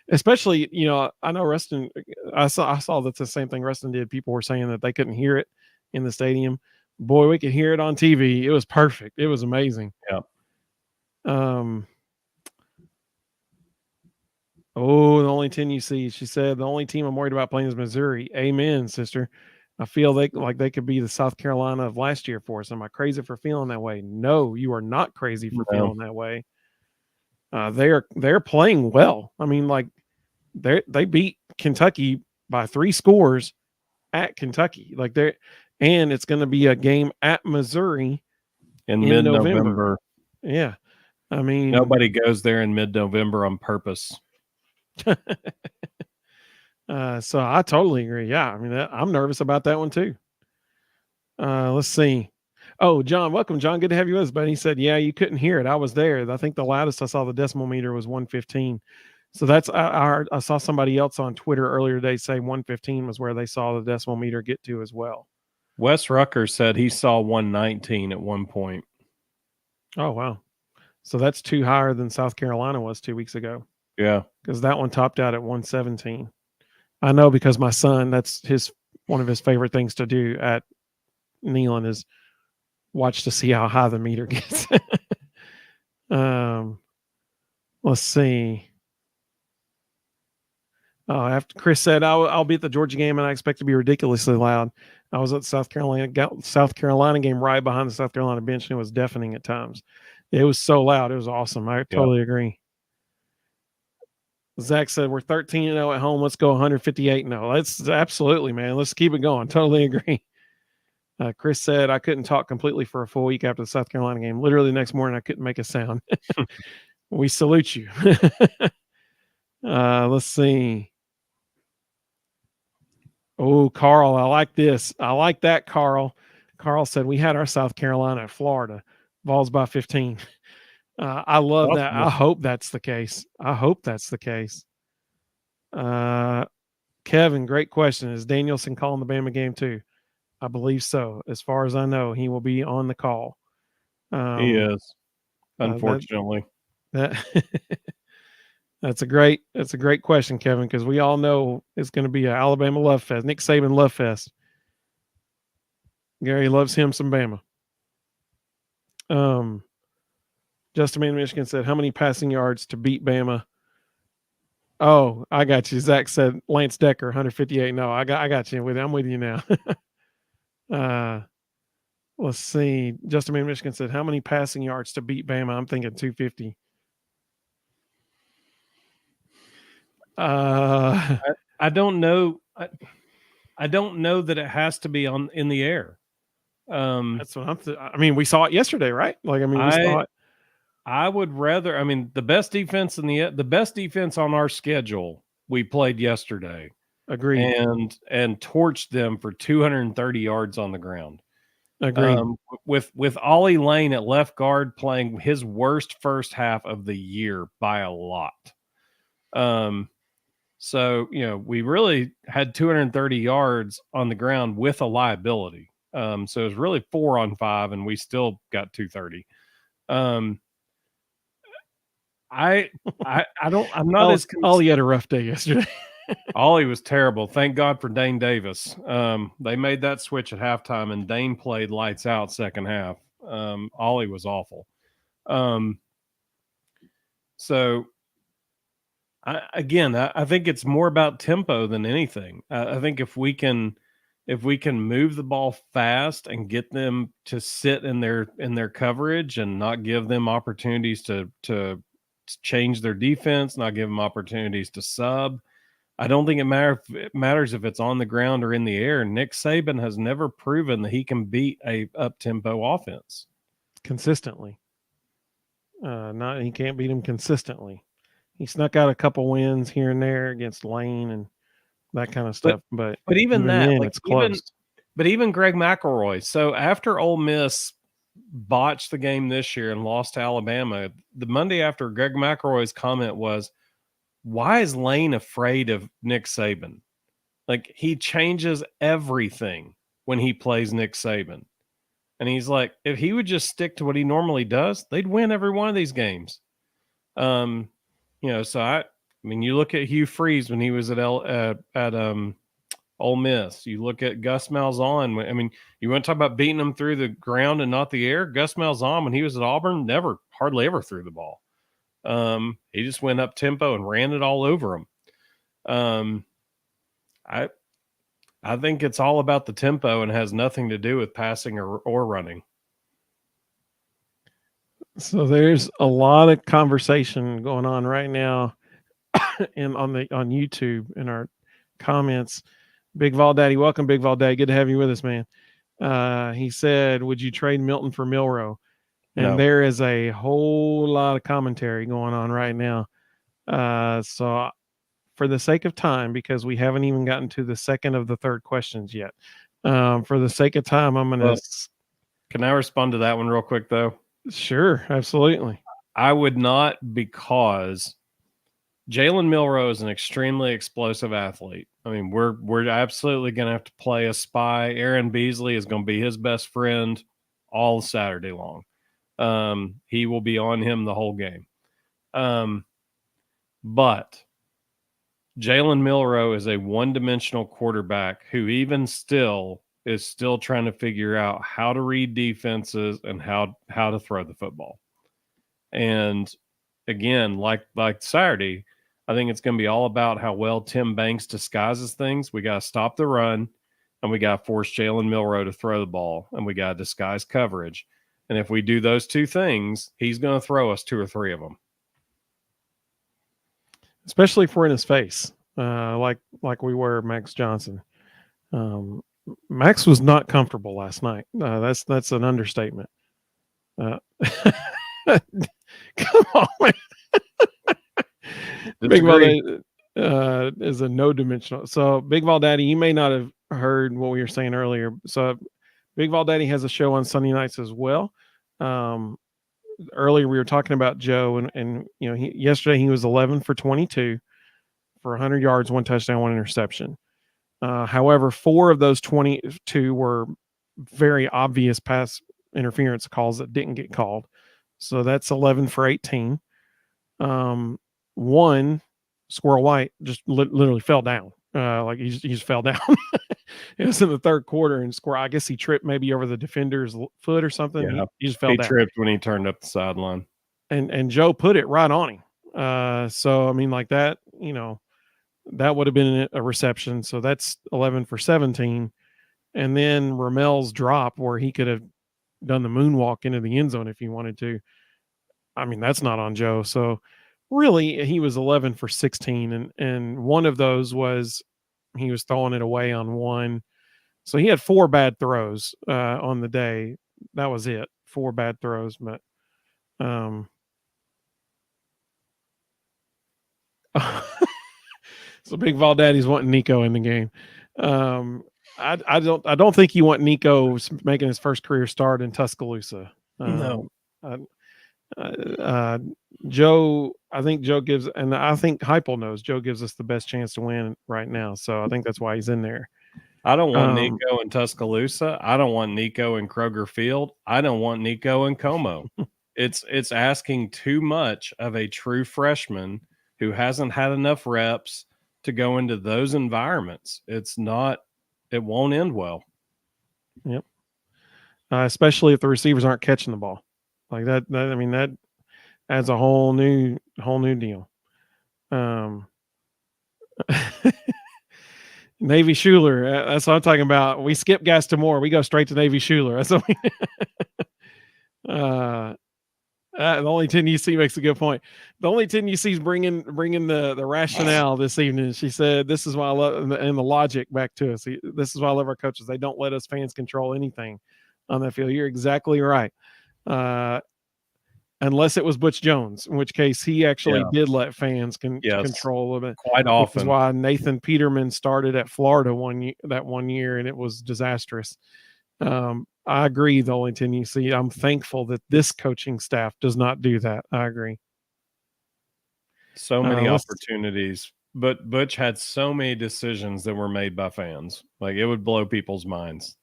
Speaker 1: Especially, you know, I know Rustin, I saw that's the same thing Rustin did. People were saying that they couldn't hear it in the stadium. Boy, we could hear it on TV. It was perfect. It was amazing.
Speaker 2: Yeah.
Speaker 1: Oh, the only 10 you see. She said the only team I'm worried about playing is Missouri. Amen, sister. I feel they could be the South Carolina of last year for us. Am I crazy for feeling that way? No, you are not crazy for feeling that way. They're playing well. I mean, like they beat Kentucky by 3 scores at Kentucky. Like and it's going to be a game at Missouri
Speaker 2: in mid-November.
Speaker 1: Yeah. I mean,
Speaker 2: Nobody goes there in mid-November on purpose.
Speaker 1: So I totally agree. Yeah. I mean, I'm nervous about that one too. Let's see. Oh, John, welcome, John. Good to have you with us, buddy. He said, yeah, you couldn't hear it. I was there. I think the loudest I saw the decimal meter was 115. So that's, I saw somebody else on Twitter earlier today say 115 was where they saw the decimal meter get to as well.
Speaker 2: Wes Rucker said he saw 119 at one point.
Speaker 1: Oh, wow. So that's two higher than South Carolina was 2 weeks ago.
Speaker 2: Yeah.
Speaker 1: Because that one topped out at 117. I know because my son, that's one of his favorite things to do at Neyland is watch to see how high the meter gets. Let's see. After Chris said, I'll be at the Georgia game and I expect to be ridiculously loud. I was at the South Carolina game right behind the South Carolina bench and it was deafening at times. It was so loud. It was awesome. I totally agree. Zach said, we're 13-0 at home. Let's go 158-0. That's absolutely, man. Let's keep it going. Totally agree. Chris said, I couldn't talk completely for a full week after the South Carolina game. Literally the next morning, I couldn't make a sound. We salute you. Let's see. Oh, Carl, I like this. I like that, Carl. Carl said, we had our South Carolina at Florida. Vols by 15. I love that. I hope that's the case. Kevin, great question. Is Danielson calling the Bama game too? I believe so. As far as I know, he will be on the call.
Speaker 2: He is, unfortunately.
Speaker 1: That's a great question, Kevin, because we all know it's going to be an Alabama love fest, Nick Saban love fest. Gary loves him some Bama. Justin Man Michigan said, how many passing yards to beat Bama? Oh, I got you. Zach said Lance Decker, 158. No, I got you. I'm with you now. Let's see. Justin Man Michigan said, how many passing yards to beat Bama? I'm thinking 250.
Speaker 2: I don't know. I don't know that it has to be in the air.
Speaker 1: That's what I mean, we saw it yesterday, right? Like, I mean, we saw it.
Speaker 2: I would rather. I mean, the best defense the best defense on our schedule we played yesterday.
Speaker 1: Agreed.
Speaker 2: And torched them for 230 yards on the ground.
Speaker 1: Agreed.
Speaker 2: With Ollie Lane at left guard playing his worst first half of the year by a lot. So, we really had 230 yards on the ground with a liability. So it was really 4 on 5 and we still got 230. I'm not as
Speaker 1: Ollie had a rough day yesterday.
Speaker 2: Ollie was terrible. Thank God for Dane Davis. They made that switch at halftime and Dane played lights out second half. Ollie was awful. So I think it's more about tempo than anything. I think if we can move the ball fast and get them to sit in their coverage and not give them opportunities to change their defense, not give them opportunities to sub. I don't think it matters if it's on the ground or in the air. Nick Saban has never proven that he can beat a up-tempo offense
Speaker 1: consistently. He can't beat him consistently. He snuck out a couple wins here and there against Lane and that kind of stuff. But
Speaker 2: even that,
Speaker 1: then, it's close.
Speaker 2: But even Greg McElroy. So after Ole Miss botched the game this year and lost to Alabama, the Monday after, Greg McElroy's comment was, why is Lane afraid of Nick Saban? Like, he changes everything when he plays Nick Saban. And he's like, if he would just stick to what he normally does, they'd win every one of these games. So I mean, you look at Hugh Freeze when he was at Ole Miss. You look at Gus Malzahn. I mean, you want to talk about beating them through the ground and not the air? Gus Malzahn, when he was at Auburn, hardly ever threw the ball. He just went up tempo and ran it all over him. I think it's all about the tempo and has nothing to do with passing or running.
Speaker 1: So there's a lot of conversation going on right now and on YouTube in our comments. Big Vol Daddy, welcome, Big Vol Daddy. Good to have you with us, man. He said, would you trade Milton for Milroe? and
Speaker 2: No.
Speaker 1: there is a whole lot of commentary going on right now. So for the sake of time, because we haven't even gotten to the second of the third questions yet, for the sake of time, I'm gonna.
Speaker 2: Well, can I respond to that one real quick though?
Speaker 1: Sure, absolutely.
Speaker 2: I would not, because Jalen Milroe is an extremely explosive athlete. I mean, we're absolutely going to have to play a spy. Aaron Beasley is going to be his best friend all Saturday long. He will be on him the whole game. But Jalen Milroe is a one-dimensional quarterback who even still is still trying to figure out how to read defenses and how to throw the football. And again, like Saturday, I think it's going to be all about how well Tim Banks disguises things. We got to stop the run, and we got to force Jalen Milroe to throw the ball, and we got to disguise coverage. And if we do those two things, he's going to throw us two or three of them.
Speaker 1: Especially if we're in his face, like we were Max Johnson. Max was not comfortable last night. That's an understatement. Come on, man. Big Ball Daddy is a no-dimensional. So Big Ball Daddy, you may not have heard what we were saying earlier. So Big Ball Daddy has a show on Sunday nights as well. Earlier we were talking about Joe, and you know, yesterday he was 11 for 22 for 100 yards, 1 touchdown, 1 interception. However, 4 of those 22 were very obvious pass interference calls that didn't get called. So that's 11 for 18. One, Squirrel White just literally fell down. Like he just fell down. It was in the third quarter, and Squirrel, I guess he tripped maybe over the defender's foot or something.
Speaker 2: Yeah,
Speaker 1: he just fell down.
Speaker 2: He tripped when he turned up the sideline.
Speaker 1: And Joe put it right on him. So I mean, like that, you know, that would have been a reception. So that's 11 for 17. And then Ramel's drop where he could have done the moonwalk into the end zone if he wanted to. I mean, that's not on Joe. So really, he was 11 for 16. And one of those was he was throwing it away on one. So he had 4 bad throws on the day. That was it. 4 bad throws. But so Big Vol Daddy's wanting Nico in the game. I don't think you want Nico making his first career start in Tuscaloosa.
Speaker 2: No.
Speaker 1: Joe, I think Joe gives, and I think Heupel knows Joe gives us the best chance to win right now. So I think that's why he's in there.
Speaker 2: I don't want Nico in Tuscaloosa. I don't want Nico in Kroger Field. I don't want Nico in Como. It's asking too much of a true freshman who hasn't had enough reps to go into those environments. It won't end well.
Speaker 1: Yep. Especially if the receivers aren't catching the ball like that. I mean, that adds a whole new deal. Navy Schuler. That's what I'm talking about. We skip Gastamore. We go straight to Navy Schuler. That's what we. The only 10 UC makes a good point. The only 10 UC is bringing the rationale this evening. She said, "This is why I love," and the logic back to us. This is why I love our coaches. They don't let us fans control anything on that field. You're exactly right. Unless it was Butch Jones, in which case he actually did let fans control a little bit.
Speaker 2: Quite often.
Speaker 1: Which is why Nathan Peterman started at Florida that one year, and it was disastrous. I agree, the only 10 UC. I'm thankful that this coaching staff does not do that. I agree.
Speaker 2: So many opportunities, but Butch had so many decisions that were made by fans. Like, it would blow people's minds.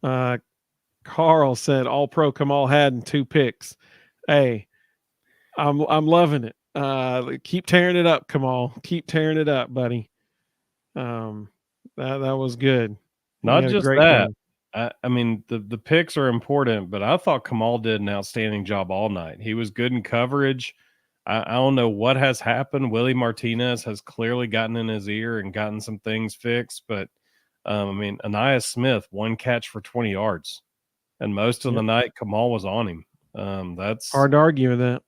Speaker 1: Carl said, "All pro Kamal had and 2 picks." Hey, I'm loving it. Keep tearing it up, Kamal. Keep tearing it up, buddy. That was good.
Speaker 2: Not just that. I mean, the picks are important, but I thought Kamal did an outstanding job all night. He was good in coverage. I don't know what has happened. Willie Martinez has clearly gotten in his ear and gotten some things fixed, but I mean, Anaya Smith, 1 catch for 20 yards. And most of the night, Kamal was on him. That's
Speaker 1: hard to argue with that.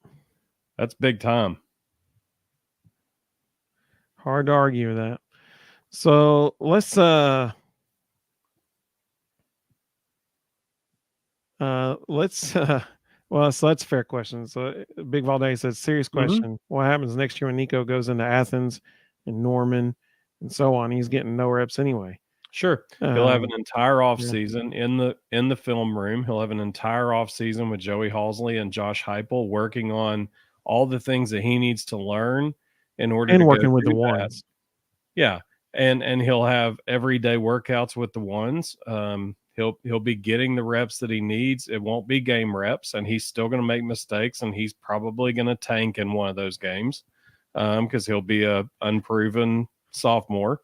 Speaker 2: That's big time.
Speaker 1: Hard to argue with that. So let's Let's. Well, so that's a fair question. So Big Valde says, serious
Speaker 2: Mhm.
Speaker 1: question. What happens next year when Nico goes into Athens and Norman and so on? He's getting no reps anyway.
Speaker 2: Sure. He'll have an entire off
Speaker 1: yeah.
Speaker 2: season in the film room. He'll have an entire off season with Joey Halsley and Josh Heupel working on all the things that he needs to learn in order to
Speaker 1: And
Speaker 2: go
Speaker 1: working with the
Speaker 2: through that.
Speaker 1: ones.
Speaker 2: Yeah. And he'll have everyday workouts with the ones. He'll be getting the reps that he needs. It won't be game reps, and he's still going to make mistakes, and he's probably going to tank in one of those games because he'll be a unproven sophomore.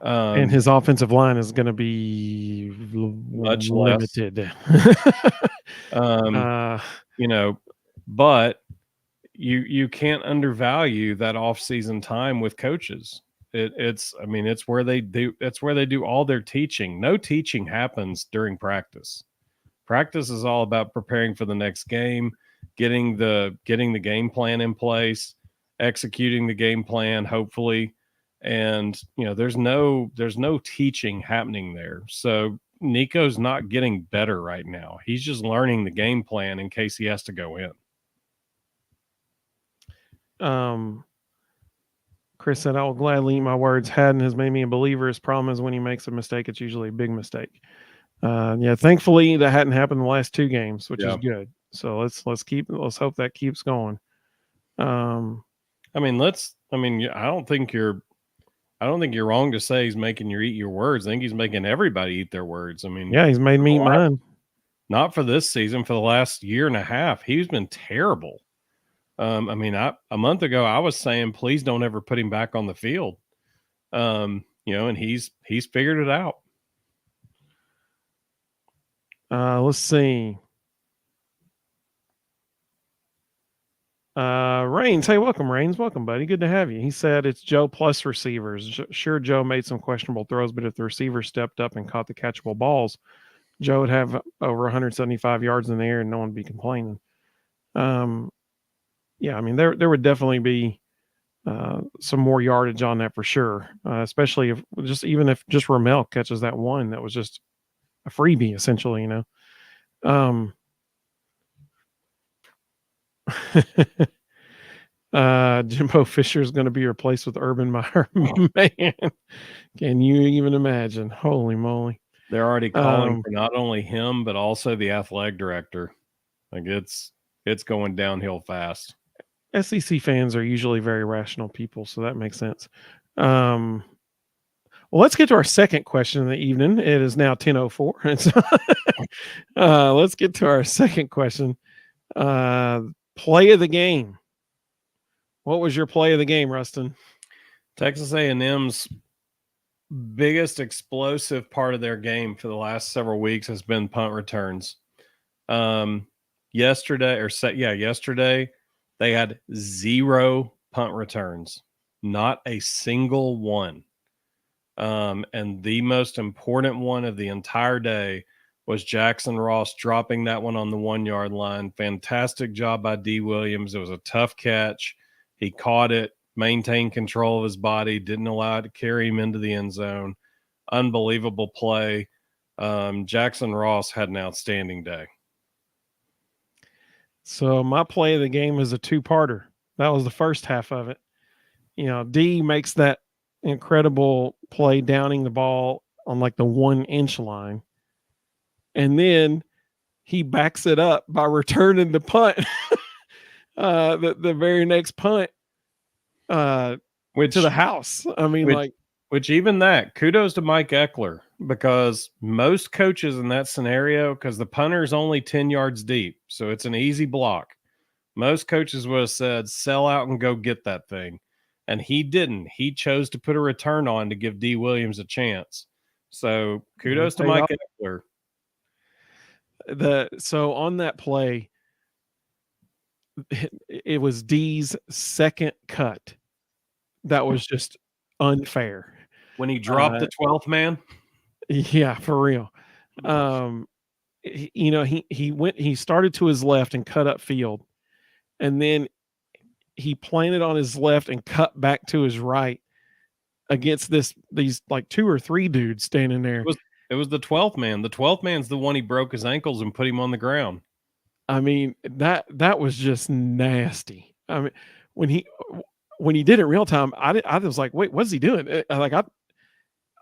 Speaker 1: And his offensive line is going to be
Speaker 2: Much less.
Speaker 1: limited.
Speaker 2: You know, but you can't undervalue that off-season time with coaches. It's where they do all their teaching. No teaching happens during practice. Practice is all about preparing for the next game, getting the game plan in place, executing the game plan, hopefully. And there's no teaching happening there. So Nico's not getting better right now. He's just learning the game plan in case he has to go in.
Speaker 1: Chris said, I will gladly eat my words. Haddon has made me a believer. His problem is when he makes a mistake, it's usually a big mistake. Thankfully that hadn't happened the last 2 games, which is good. So let's hope that keeps going.
Speaker 2: I don't think you're wrong to say he's making you eat your words. I think he's making everybody eat their words.
Speaker 1: He's made me eat mine.
Speaker 2: Not for this season, for the last year and a half. He's been terrible. A month ago I was saying, please don't ever put him back on the field. And he's figured it out.
Speaker 1: Let's see. Rains. Hey, welcome, Rains. Welcome, buddy. Good to have you. He said it's Joe plus receivers. Sure, Joe made some questionable throws, but if the receiver stepped up and caught the catchable balls, Joe would have over 175 yards in the air and no one would be complaining. There would definitely be some more yardage on that for sure, especially if just Ramel catches that one that was just a freebie, essentially, Jimbo Fisher is going to be replaced with Urban Meyer. Man, can you even imagine? Holy moly.
Speaker 2: They're already calling for not only him, but also the athletic director. Like it's going downhill fast.
Speaker 1: SEC fans are usually very rational people, so that makes sense. Well, let's get to our second question of the evening. It is now 10:04. Let's get to our second question. Play of the game. What was your play of the game, Rustin?
Speaker 2: Texas A&M's biggest explosive part of their game for the last several weeks has been punt returns. Yesterday they had 0 punt returns, not a single one. And the most important one of the entire day was Jackson Ross dropping that one on the 1-yard line. Fantastic job by D. Williams. It was a tough catch. He caught it, maintained control of his body, didn't allow it to carry him into the end zone. Unbelievable play. Jackson Ross had an outstanding day.
Speaker 1: So my play of the game is a 2-parter. That was the first half of it. D makes that incredible play downing the ball on like the 1-inch line. And then he backs it up by returning the punt. The very next punt to the house.
Speaker 2: Which even that, kudos to Mike Eckler, because most coaches in that scenario, because the punter is only 10 yards deep, so it's an easy block. Most coaches would have said, sell out and go get that thing. And he didn't. He chose to put a return on to give D. Williams a chance. So kudos to Mike Eckler.
Speaker 1: So on that play, it was D's second cut. That was just unfair.
Speaker 2: When he dropped the 12th man?
Speaker 1: Yeah, for real. He started to his left and cut up field. And then he planted on his left and cut back to his right against these like 2 or 3 dudes standing there.
Speaker 2: It was the 12th man. The 12th man's the one he broke his ankles and put him on the ground.
Speaker 1: I mean, that was just nasty. I mean, when he when he did it real time, I was like, wait, what's he doing? I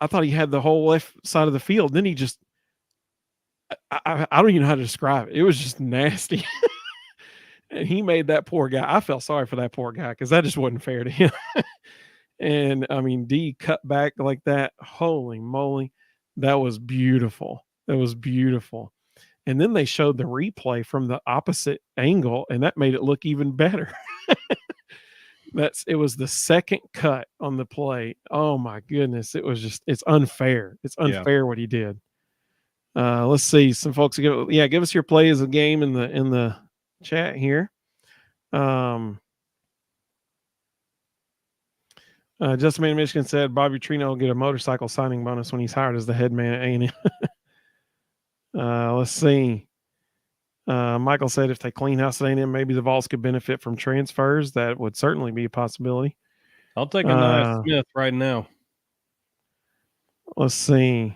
Speaker 1: thought he had the whole left side of the field. Then he just I don't even know how to describe it. It was just nasty. And he made that poor guy. I felt sorry for that poor guy because that just wasn't fair to him. And I mean, D cut back like that. Holy moly. That was beautiful. That was beautiful. And then they showed the replay from the opposite angle, and that made it look even better. It was the second cut on the play. Oh my goodness. It's unfair. It's unfair what he did. Let's see. Some folks give us your play as a game in the chat here. Justin Man Michigan said Bobby Trino will get a motorcycle signing bonus when he's hired as the head man at A&M. Let's see. Michael said if they clean house at A&M, maybe the Vols could benefit from transfers. That would certainly be a possibility.
Speaker 2: I'll take Anaya Smith right now.
Speaker 1: Let's see.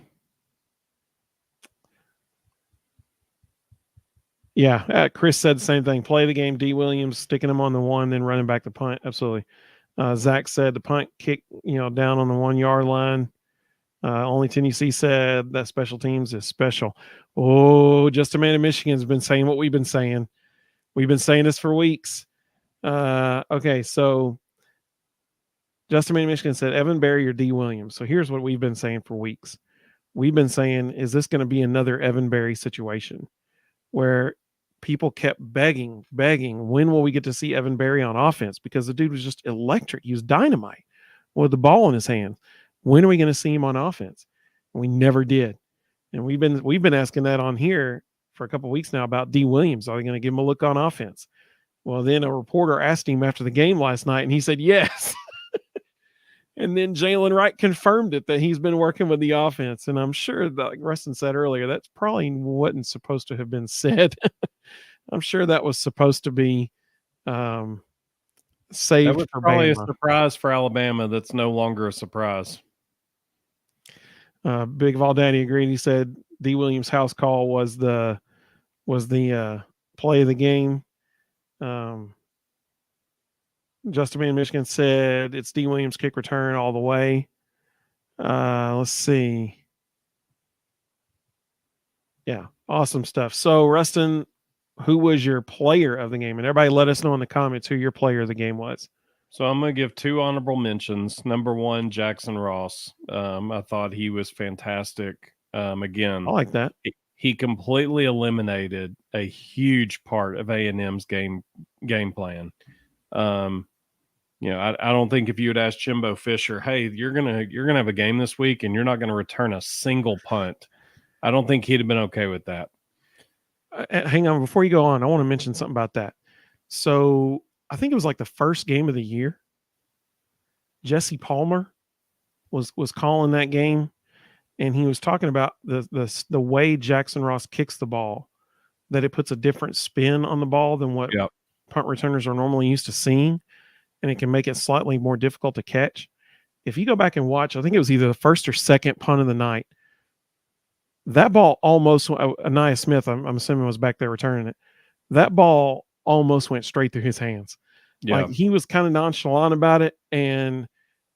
Speaker 1: Yeah, Chris said the same thing. Play the game, D. Williams, sticking him on the one, then running back the punt. Absolutely. Zach said the punt kick, down on the 1 yard line. Only Tennessee said that special teams is special. Oh, just a man in Michigan's been saying what we've been saying. We've been saying this for weeks. Okay, so Justin Man in Michigan said Evan Berry or D. Williams. So here's what we've been saying for weeks. We've been saying, is this going to be another Evan Berry situation where people kept begging, when will we get to see Evan Berry on offense? Because the dude was just electric. He was dynamite with the ball in his hand. When are we going to see him on offense? And we never did. And we've been asking that on here for a couple of weeks now about D. Williams. Are they going to give him a look on offense? Well, then a reporter asked him after the game last night, and he said yes. And then Jalen Wright confirmed it, that he's been working with the offense. And I'm sure that, like Rustin said earlier, that's probably wasn't supposed to have been said. I'm sure that was supposed to be saved
Speaker 2: that was
Speaker 1: for
Speaker 2: probably
Speaker 1: Bama.
Speaker 2: A surprise for Alabama. That's no longer a surprise.
Speaker 1: Big Vol Daddy agreed. He said D. Williams' house call was the play of the game. Justin Man Michigan said it's D. Williams kick return all the way. Let's see. Yeah, awesome stuff. So, Rustin, who was your player of the game? And everybody let us know in the comments who your player of the game was.
Speaker 2: So I'm going to give 2 honorable mentions. Number 1, Jackson Ross. I thought he was fantastic. Again,
Speaker 1: I like that.
Speaker 2: He completely eliminated a huge part of A&M's game plan. I don't think if you had asked Jimbo Fisher, hey, you're gonna have a game this week and you're not going to return a single punt, I don't think he'd have been okay with that.
Speaker 1: Hang on, before you go on, I want to mention something about that. So I think it was like the first game of the year. Jesse Palmer was calling that game, and he was talking about the way Jackson Ross kicks the ball, that it puts a different spin on the ball than what punt returners are normally used to seeing, and it can make it slightly more difficult to catch. If you go back and watch, I think it was either the first or second punt of the night. That ball almost, Anaya Smith, I'm assuming, was back there returning it. That ball almost went straight through his hands.
Speaker 2: Yeah.
Speaker 1: Like, he was kind of nonchalant about it, and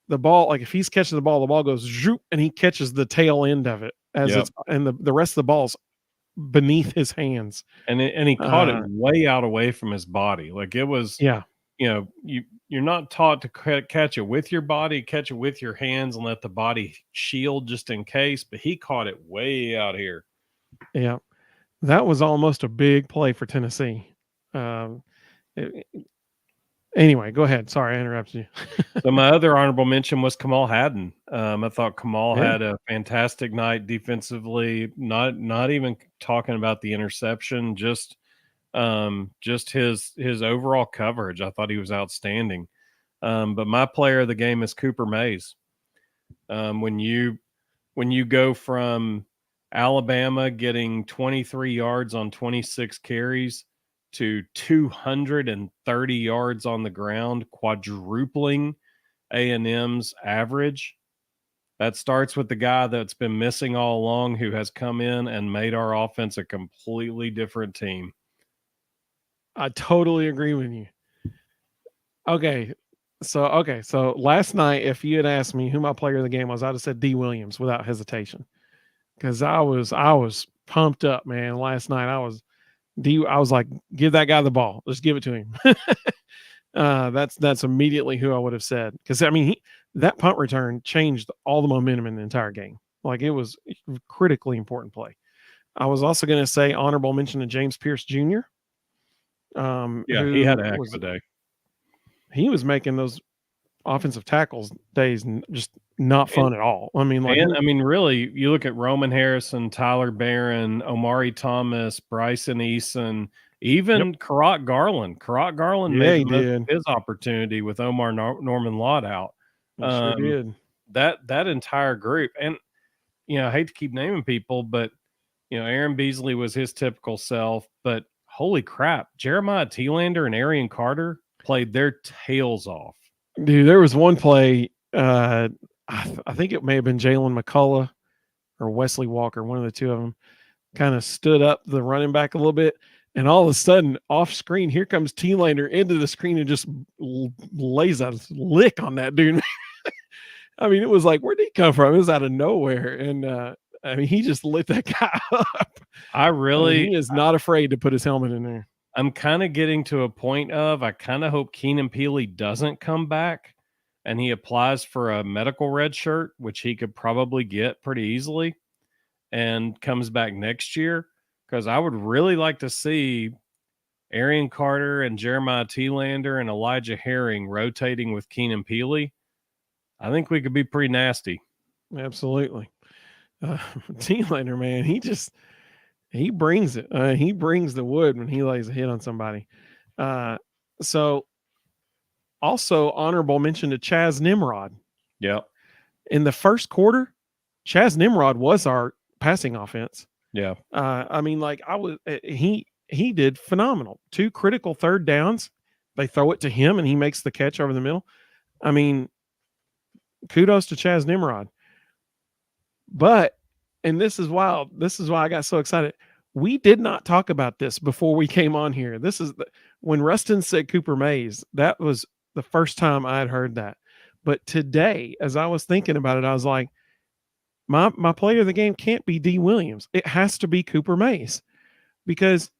Speaker 1: the ball, like if he's catching the ball goes zoop, and he catches the tail end of it and the rest of the ball's beneath his hands.
Speaker 2: And he caught it way away from his body. Like, it was, you're not taught to catch it with your body, catch it with your hands and let the body shield just in case, but he caught it way out here.
Speaker 1: Yeah. That was almost a big play for Tennessee. Anyway, go ahead. Sorry, I interrupted you.
Speaker 2: So my other honorable mention was Kamal Haddon. I thought Kamal had a fantastic night defensively, not even talking about the interception, just his overall coverage. I thought he was outstanding. But my player of the game is Cooper Mays. When you go from Alabama getting 23 yards on 26 carries to 230 yards on the ground, quadrupling A&M's average, That starts with the guy that's been missing all along, who has come in and made our offense a completely different team.
Speaker 1: I totally agree with you. Okay. So last night, if you had asked me who my player of the game was, I'd have said D. Williams without hesitation. Because I was pumped up, man. Last night I was like, give that guy the ball. Let's give it to him. That's immediately who I would have said. Because I mean, that punt return changed all the momentum in the entire game. Like, it was a critically important play. I was also going to say honorable mention to James Pierce Jr.
Speaker 2: Yeah, he had a heck of a day.
Speaker 1: He was making those offensive tackles days just not fun at all. I mean,
Speaker 2: really, you look at Roman Harrison, Tyler Barron, Omari Thomas, Bryson Eason, even Karat Garland. Karat Garland made the most of his opportunity with Omar Norman Lott out.
Speaker 1: Sure did.
Speaker 2: That entire group, and I hate to keep naming people, but Aaron Beasley was his typical self. But holy crap, Jeremiah Thielander and Arian Carter played their tails off.
Speaker 1: Dude, there was one play. I think it may have been Jalen McCullough or Wesley Walker, one of the two of them, kind of stood up the running back a little bit, and all of a sudden, off screen, here comes Thielander into the screen and just lays a lick on that dude. I mean, it was like, where'd he come from? It was out of nowhere, and I mean, he just lit that guy up. He is not afraid to put his helmet in there.
Speaker 2: I'm kind of getting to a point of, I kind of hope Keenan Peely doesn't come back and he applies for a medical red shirt, which he could probably get pretty easily, and comes back next year. Because I would really like to see Arian Carter and Jeremiah Thielander and Elijah Herring rotating with Keenan Peely. I think we could be pretty nasty.
Speaker 1: Absolutely. Thielander, man, he brings it. He brings the wood when he lays a hit on somebody. So also honorable mention to Chaz Nimrod.
Speaker 2: Yep.
Speaker 1: In the first quarter, Chaz Nimrod was our passing offense.
Speaker 2: Yeah.
Speaker 1: I mean, like, he did phenomenal. 2 critical third downs. They throw it to him and he makes the catch over the middle. I mean, kudos to Chaz Nimrod. But, and this is wild. This is why I got so excited. We did not talk about this before we came on here. This is when Rustin said Cooper Mays, that was the first time I had heard that. But today, as I was thinking about it, I was like, my player of the game can't be D. Williams. It has to be Cooper Mays. Because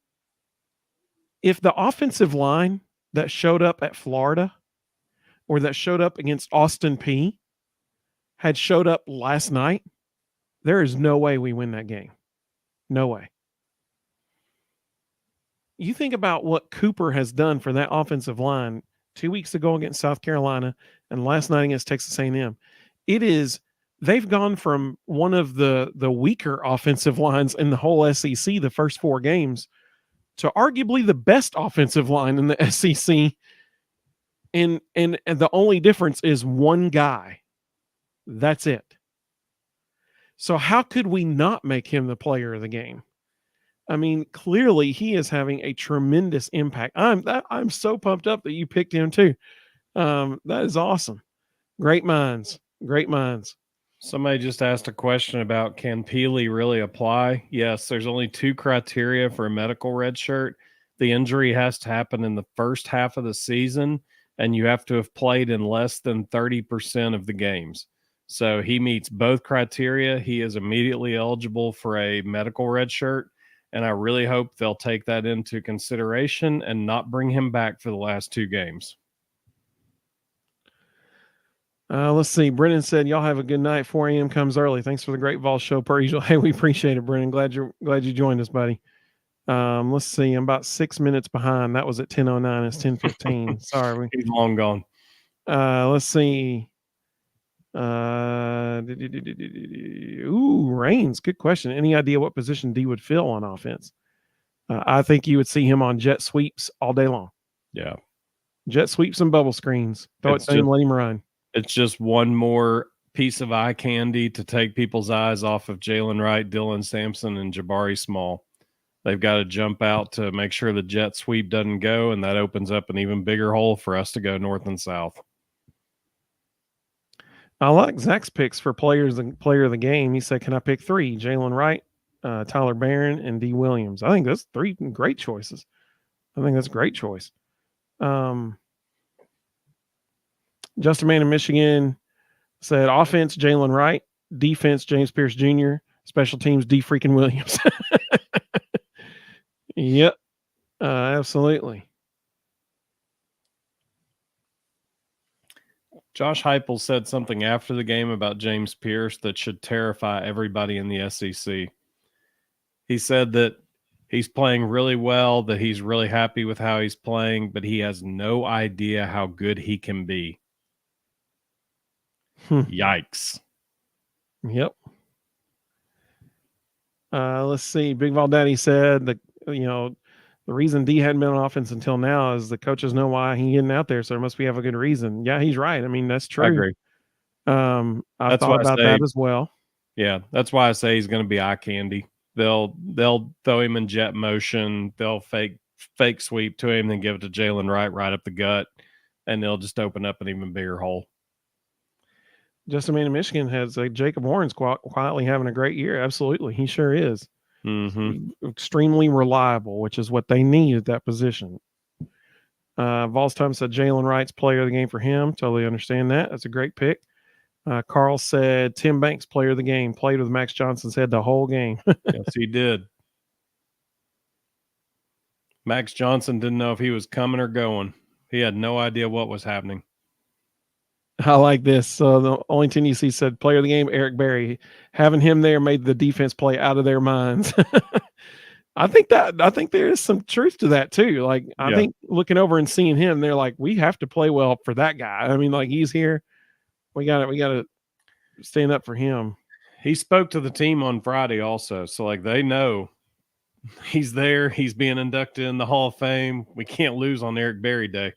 Speaker 1: if the offensive line that showed up at Florida or that showed up against Austin Peay had showed up last night, there is no way we win that game. No way. You think about what Cooper has done for that offensive line 2 weeks ago against South Carolina and last night against Texas A&M. They've gone from one of the weaker offensive lines in the whole SEC the first 4 games to arguably the best offensive line in the SEC. And the only difference is one guy. That's it. So how could we not make him the player of the game? I mean, clearly he is having a tremendous impact. I'm so pumped up that you picked him too. That is awesome. Great minds. Great minds.
Speaker 2: Somebody just asked a question about, can Peely really apply? Yes, there's only 2 criteria for a medical red shirt. The injury has to happen in the first half of the season, and you have to have played in less than 30% of the games. So he meets both criteria. He is immediately eligible for a medical red shirt, and I really hope they'll take that into consideration and not bring him back for the last 2 games.
Speaker 1: Let's see. Brennan said, y'all have a good night. 4 a.m. comes early. Thanks for the great Vol show per usual. Hey, we appreciate it, Brennan. Glad you joined us, buddy. Let's see. I'm about 6 minutes behind. That was at 10:09. It's 10:15. Sorry.
Speaker 2: He's long gone.
Speaker 1: Let's see. Reigns. Good question. Any idea what position D would fill on offense? I think you would see him on jet sweeps all day long.
Speaker 2: Yeah.
Speaker 1: Jet sweeps and bubble screens. Throw it to him, let him run.
Speaker 2: It's just one more piece of eye candy to take people's eyes off of Jalen Wright, Dylan Sampson, and Jabari Small. They've got to jump out to make sure the jet sweep doesn't go, and that opens up an even bigger hole for us to go north and south.
Speaker 1: I like Zach's picks for player of the game. He said, "Can I pick 3? Jalen Wright, Tyler Barron, and D. Williams." I think that's 3 great choices. I think that's a great choice. Justin Man in Michigan said, "Offense, Jalen Wright. Defense, James Pierce Jr. Special teams, D. freaking Williams." Yep, absolutely.
Speaker 2: Josh Heupel said something after the game about James Pierce that should terrify everybody in the SEC. He said that he's playing really well, that he's really happy with how he's playing, but he has no idea how good he can be. Yikes.
Speaker 1: Yep. Let's see. Big Vol Daddy said that, the reason D hadn't been on offense until now is the coaches know why he isn't out there, so there must be have a good reason. Yeah, he's right. I mean, that's true.
Speaker 2: I agree.
Speaker 1: I've thought about that as well.
Speaker 2: Yeah, that's why I say he's going to be eye candy. They'll throw him in jet motion. They'll fake sweep to him, then give it to Jalen Wright right up the gut, and they'll just open up an even bigger hole.
Speaker 1: Justin Man in Michigan has Jacob Warren's quietly having a great year. Absolutely, he sure is.
Speaker 2: Mm-hmm.
Speaker 1: Extremely reliable, which is what they need at that position. Vols Time said Jalen Wright's player of the game for him. Totally understand that. That's a great pick. Carl said Tim Banks, player of the game, played with Max Johnson's head the whole game.
Speaker 2: Yes, he did. Max Johnson didn't know if he was coming or going. He had no idea what was happening.
Speaker 1: I like this. So the only thing you see said player of the game, Eric Berry. Having him there made the defense play out of their minds. I think there is some truth to that too. Like I think looking over and seeing him, they're like, we have to play well for that guy. I mean, like he's here. We got to stand up for him.
Speaker 2: He spoke to the team on Friday also. So like they know he's there. He's being inducted in the Hall of Fame. We can't lose on Eric Berry Day.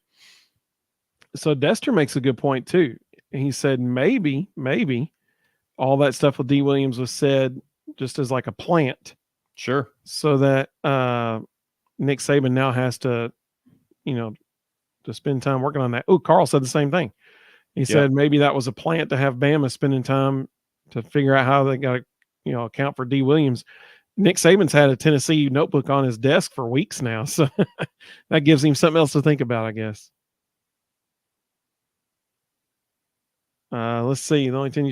Speaker 1: So Dester makes a good point too. He said maybe all that stuff with D. Williams was said just as like a plant.
Speaker 2: Sure.
Speaker 1: So that Nick Saban now has to, to spend time working on that. Oh, Carl said the same thing. He said maybe that was a plant to have Bama spending time to figure out how they got to, account for D. Williams. Nick Saban's had a Tennessee notebook on his desk for weeks now. So that gives him something else to think about, I guess. Let's see. The only thing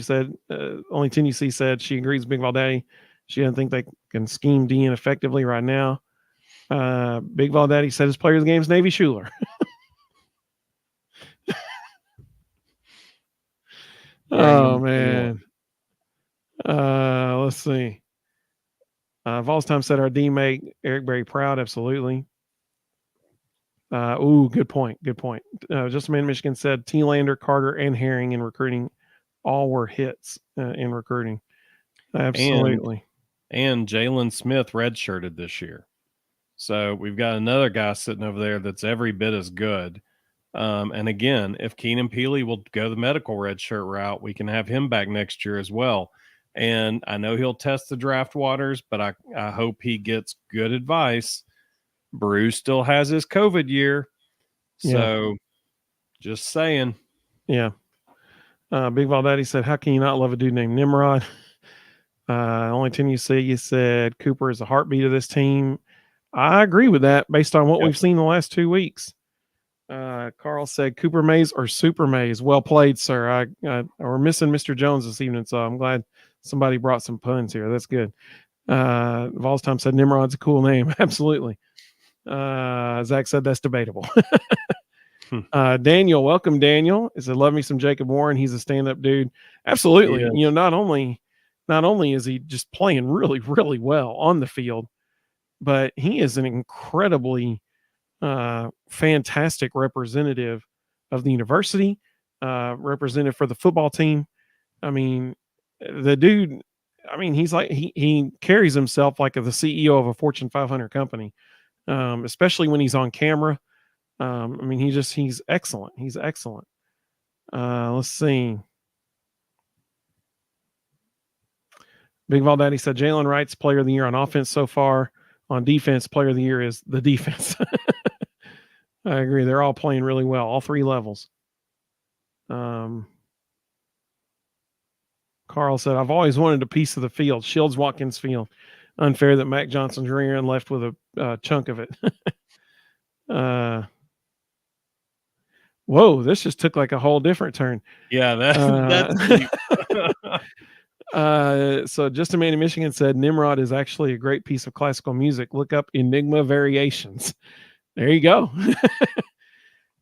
Speaker 1: you see said she agrees with Big Vol Daddy. She doesn't think they can scheme D in effectively right now. Big Vol Daddy said his player of the game is Navy Schuler. Oh man. Let's see. Vols Time said our D make Eric Berry proud. Absolutely. Good point. Just a man in Michigan said T-Lander, Carter, and Herring in recruiting all were hits in recruiting. Absolutely.
Speaker 2: And Jalen Smith redshirted this year. So we've got another guy sitting over there that's every bit as good. And again, if Keenan Peely will go the medical redshirt route, we can have him back next year as well. And I know he'll test the draft waters, but I hope he gets good advice. Bruce still has his COVID year. So just saying.
Speaker 1: Yeah. Big Vol Daddy said, how can you not love a dude named Nimrod? Only thing you see, you said Cooper is the heartbeat of this team. I agree with that based on what we've seen the last 2 weeks. Carl said Cooper Mays or Super Mays. Well played, sir. We're missing Mr. Jones this evening, so I'm glad somebody brought some puns here. That's good. Vols Time said Nimrod's a cool name. Absolutely. Zach said that's debatable. Daniel, welcome, Daniel. He said, love me some Jacob Warren. He's a stand-up dude. Absolutely. Not only is he just playing really, really well on the field, but he is an incredibly fantastic representative of the university, representative for the football team. I mean, the dude, he's like, he carries himself like the CEO of a Fortune 500 company, especially when he's on camera. He's excellent. He's excellent. Let's see. Big Vol Daddy said Jalen Wright's player of the year on offense so far. On defense, player of the year is the defense. I agree. They're all playing really well, all 3 levels. Carl said, "I've always wanted a piece of the field. Shields Watkins Field. Unfair that Mac Johnson's rearing left with a chunk of it." Whoa, this just took like a whole different turn.
Speaker 2: Yeah, that's deep.
Speaker 1: So Just a Man in Michigan said Nimrod is actually a great piece of classical music. Look up Enigma Variations. There you go.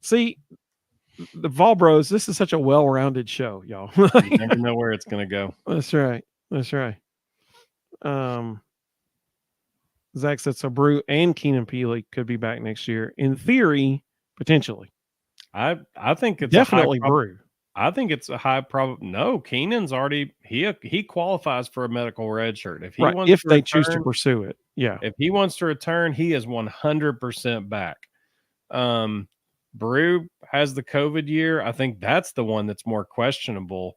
Speaker 1: See, the Vol Bros, this is such a well-rounded show, y'all.
Speaker 2: You never know where it's going to go.
Speaker 1: That's right. Zach said so Brew and Keenan Peely could be back next year. In theory, potentially.
Speaker 2: I think it's
Speaker 1: definitely Brew.
Speaker 2: I think it's a high probability. No, Keenan's already he qualifies for a medical red shirt. If he wants
Speaker 1: if
Speaker 2: to
Speaker 1: they
Speaker 2: return,
Speaker 1: choose to pursue it. Yeah.
Speaker 2: If he wants to return, he is 100% back. Brew has the COVID year. I think that's the one that's more questionable.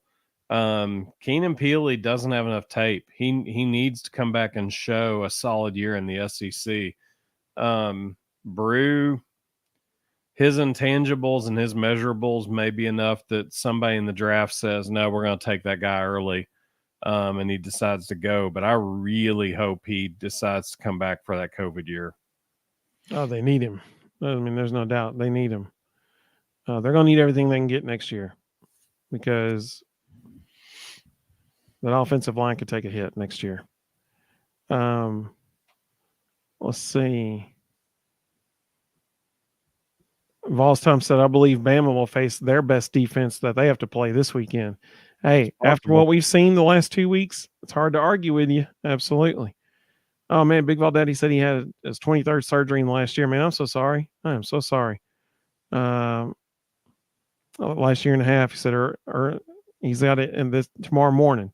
Speaker 2: Keenan Peely doesn't have enough tape. He needs to come back and show a solid year in the SEC. Brew, his intangibles and his measurables may be enough that somebody in the draft says, no, we're going to take that guy early. And he decides to go. But I really hope he decides to come back for that COVID year.
Speaker 1: Oh, they need him. I mean, there's no doubt they need him. They're going to need everything they can get next year because that offensive line could take a hit next year. Let's see. Vols Tom said, I believe Bama will face their best defense that they have to play this weekend. Hey, after what we've seen the last 2 weeks, it's hard to argue with you. Absolutely. Oh, man, Big Vol Daddy said he had his 23rd surgery in the last year. Man, I'm so sorry. I am so sorry. Last year and a half, he said, or he's got it in this tomorrow morning.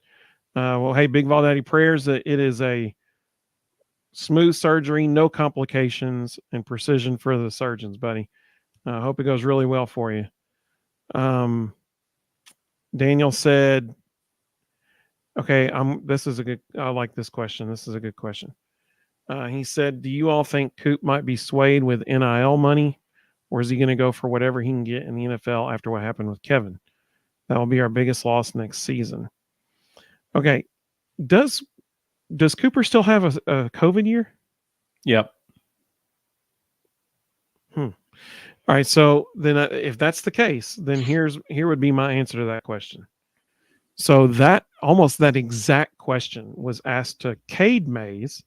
Speaker 1: Well, hey, Big Vol Daddy, prayers that it is a smooth surgery, no complications, and precision for the surgeons, buddy. I hope it goes really well for you. Daniel said, okay, I like this question. This is a good question. He said, do you all think Coop might be swayed with NIL money, or is he going to go for whatever he can get in the NFL after what happened with Kevin? That will be our biggest loss next season. Okay. Does Cooper still have a COVID year?
Speaker 2: Yep.
Speaker 1: All right, so then if that's the case, then here would be my answer to that question. So that exact question was asked to Cade Mays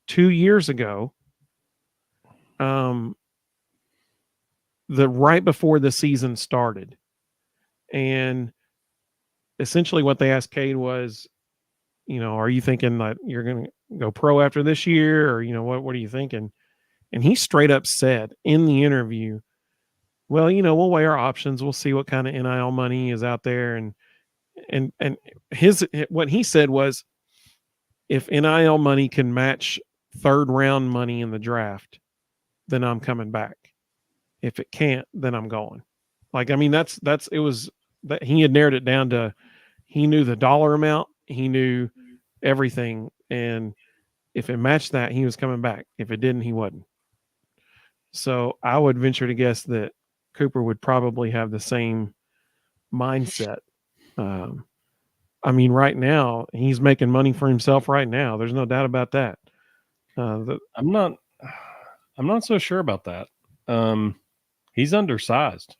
Speaker 1: 2 years ago, right before the season started, and essentially what they asked Cade was, are you thinking that you're going to go pro after this year, or what are you thinking? And he straight up said in the interview, well, we'll weigh our options. We'll see what kind of NIL money is out there. And what he said was, if NIL money can match third round money in the draft, then I'm coming back. If it can't, then I'm going. Like, I mean, it was that he had narrowed it down to, he knew the dollar amount, he knew everything. And if it matched that, he was coming back. If it didn't, he wasn't. So I would venture to guess that Cooper would probably have the same mindset. I mean, right now he's making money for himself right now. There's no doubt about that.
Speaker 2: I'm not so sure about that. He's undersized.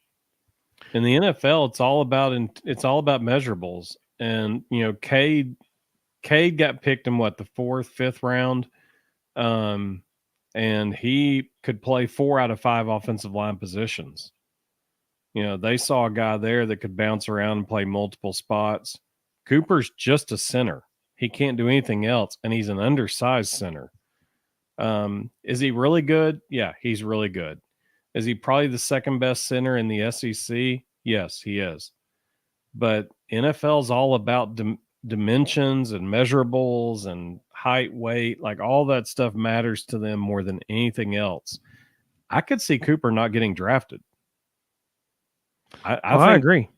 Speaker 2: In the NFL, it's all about measurables. And Cade got picked in the 4th, 5th round. And he could play 4 out of 5 offensive line positions. They saw a guy there that could bounce around and play multiple spots. Cooper's just a center. He can't do anything else, and he's an undersized center. Is he really good? Yeah, he's really good. Is he probably the second best center in the SEC? Yes, he is. But NFL's all about dimensions and measurables and height, weight, like all that stuff matters to them more than anything else. I could see Cooper not getting drafted. I
Speaker 1: agree.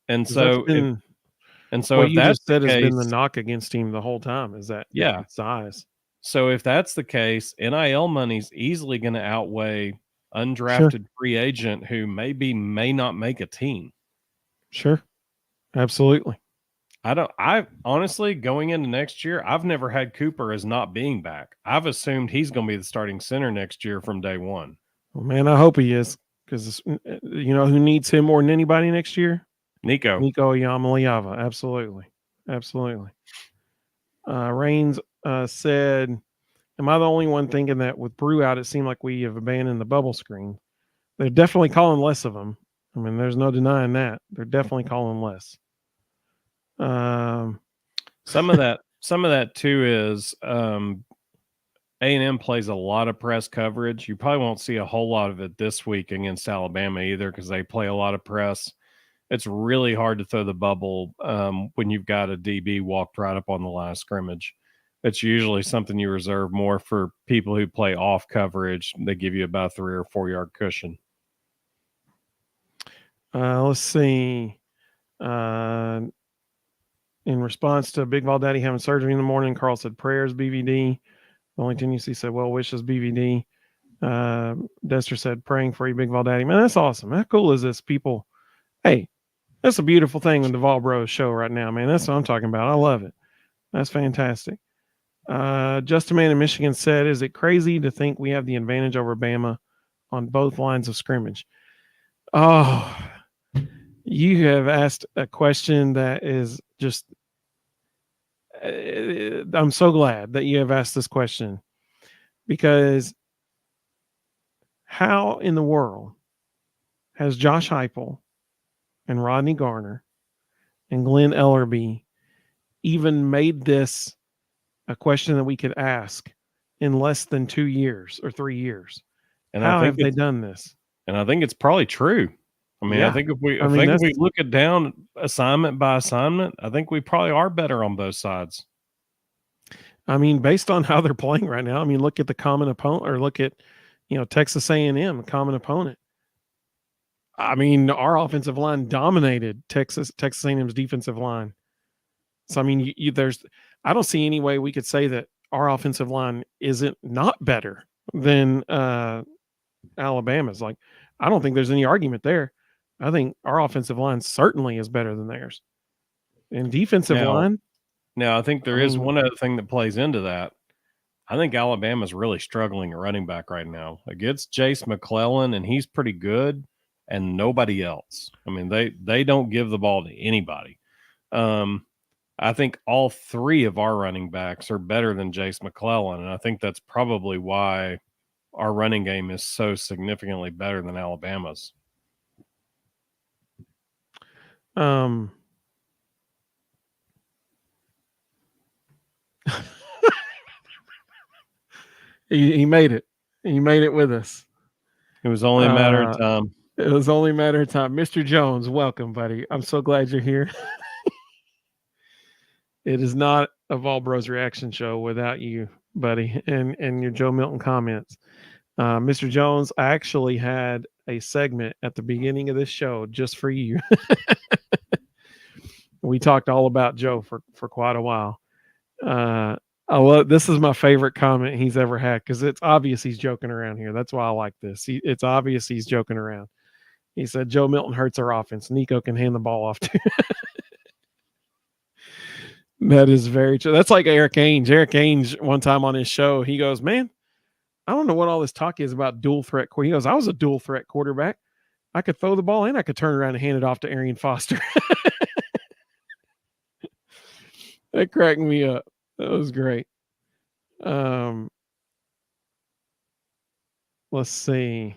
Speaker 2: And so,
Speaker 1: what you just said has been the knock against him the whole time, is that size.
Speaker 2: So if that's the case, NIL money's easily going to outweigh undrafted free agent who may not make a team.
Speaker 1: Sure. Absolutely.
Speaker 2: I honestly, going into next year, I've never had Cooper as not being back. I've assumed he's going to be the starting center next year from day one.
Speaker 1: Well, man, I hope he is, because you know who needs him more than anybody next year?
Speaker 2: Nico.
Speaker 1: Nico Yamaliava. Absolutely. Absolutely. Reigns said, am I the only one thinking that with Brew out, it seemed like we have abandoned the bubble screen? They're definitely calling less of them. I mean, there's no denying that. They're definitely calling less.
Speaker 2: Some of that too is A&M plays a lot of press coverage. You probably won't see a whole lot of it this week against Alabama either, because they play a lot of press. It's really hard to throw the bubble when you've got a DB walked right up on the line of scrimmage. It's usually something you reserve more for people who play off coverage. They give you about a 3 or 4 yard cushion.
Speaker 1: Let's see. In response to Big Vol Daddy having surgery in the morning, Carl said prayers, BVD. The only thing you see said well wishes, BVD. Dester said praying for you, Big Vol Daddy. Man, that's awesome. How cool is this, people? Hey, that's a beautiful thing with the Vol Bros show right now, man. That's what I'm talking about. I love it. That's fantastic. Just a Man in Michigan said, is it crazy to think we have the advantage over Bama on both lines of scrimmage? Oh, you have asked a question that is just, I'm so glad that you have asked this question, because how in the world has Josh Heupel and Rodney Garner and Glenn Ellerby even made this a question that we could ask in less than 2 years or 3 years?
Speaker 2: And
Speaker 1: How
Speaker 2: I think
Speaker 1: have they done this?
Speaker 2: And I think it's probably true. I mean, I think if we look it down assignment by assignment, I think we probably are better on both sides.
Speaker 1: I mean, based on how they're playing right now, I mean, look at the common opponent, or look at, Texas A&M, common opponent. I mean, our offensive line dominated Texas A&M's defensive line. So I mean, I don't see any way we could say that our offensive line isn't not better than Alabama's. Like, I don't think there's any argument there. I think our offensive line certainly is better than theirs. And defensive line.
Speaker 2: Now, I think there is one other thing that plays into that. I think Alabama's really struggling at running back right now against Jace McClellan, and he's pretty good, and nobody else. I mean, they don't give the ball to anybody. I think all three of our running backs are better than Jace McClellan, and I think that's probably why our running game is so significantly better than Alabama's.
Speaker 1: He made it. He made it with us.
Speaker 2: It was only a matter of time.
Speaker 1: It was only a matter of time. Mr. Jones, welcome, buddy. I'm so glad you're here. It is not a Vol Bros reaction show without you, buddy, and your Joe Milton comments. Mr. Jones, I actually had a segment at the beginning of this show just for you. We talked all about Joe for quite a while. This is my favorite comment he's ever had, because it's obvious he's joking around here. That's why I like this. It's obvious he's joking around. He said, Joe Milton hurts our offense. Nico can hand the ball off to. That is very true. That's like Eric Ainge. Eric Ainge, one time on his show, he goes, man, I don't know what all this talk is about dual threat. He goes, I was a dual threat quarterback. I could throw the ball and I could turn around and hand it off to Arian Foster. That cracked me up. That was great. Let's see.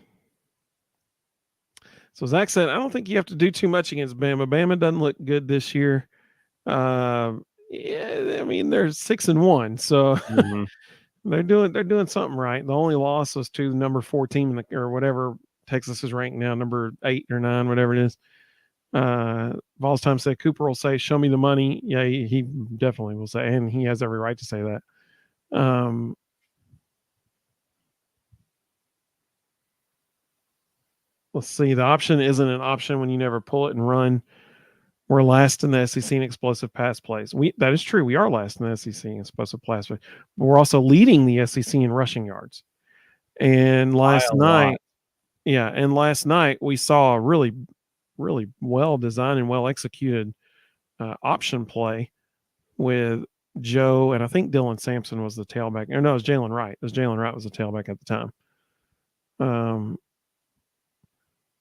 Speaker 1: So Zach said, I don't think you have to do too much against Bama. Bama doesn't look good this year. Yeah, I mean, they're 6-1, so they're doing something right. The only loss was to the number 4 team or whatever Texas is ranked now, number 8 or 9, whatever it is. Vols Time said Cooper will say, "Show me the money." Yeah, he definitely will say, and he has every right to say that. Let's see. The option isn't an option when you never pull it and run. We're last in the SEC in explosive pass plays. That is true. We are last in the SEC in explosive pass plays. But we're also leading the SEC in rushing yards. And last night we saw a really, really well designed and well executed option play with Joe, and I think Dylan Sampson was the tailback. Or no, it was Jalen Wright. It was Jalen Wright was the tailback at the time.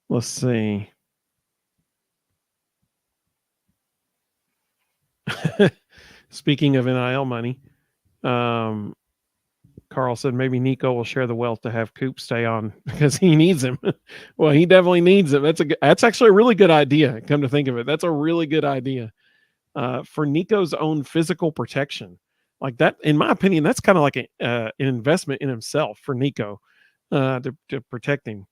Speaker 1: Let's see. Speaking of NIL money, Carl said maybe Nico will share the wealth to have Coop stay on because he needs him. Well, he definitely needs him. That's actually a really good idea. Come to think of it, that's a really good idea for Nico's own physical protection. Like that, in my opinion, that's kind of like an investment in himself for Nico to protect him.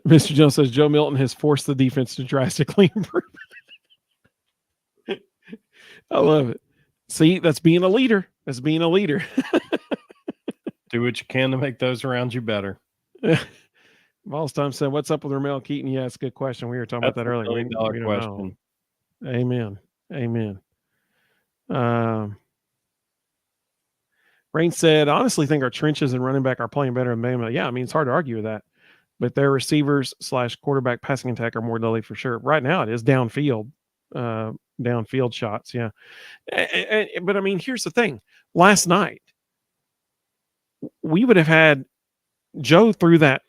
Speaker 1: Mr. Jones says Joe Milton has forced the defense to drastically improve. I love it. See, that's being a leader. That's being a leader.
Speaker 2: Do what you can to make those around you better.
Speaker 1: Volstheim said, "What's up with Ramel Keaton?" Yeah, it's a good question. We were talking about that earlier.
Speaker 2: $1 million question.
Speaker 1: Know. Amen. Amen. Rain said, "I honestly think our trenches and running back are playing better than Bama." Yeah, I mean, it's hard to argue with that. But their receivers / quarterback passing attack are more deadly for sure. Right now, it is downfield shots. Yeah. But I mean, here's the thing. Last night, we would have had Joe threw that,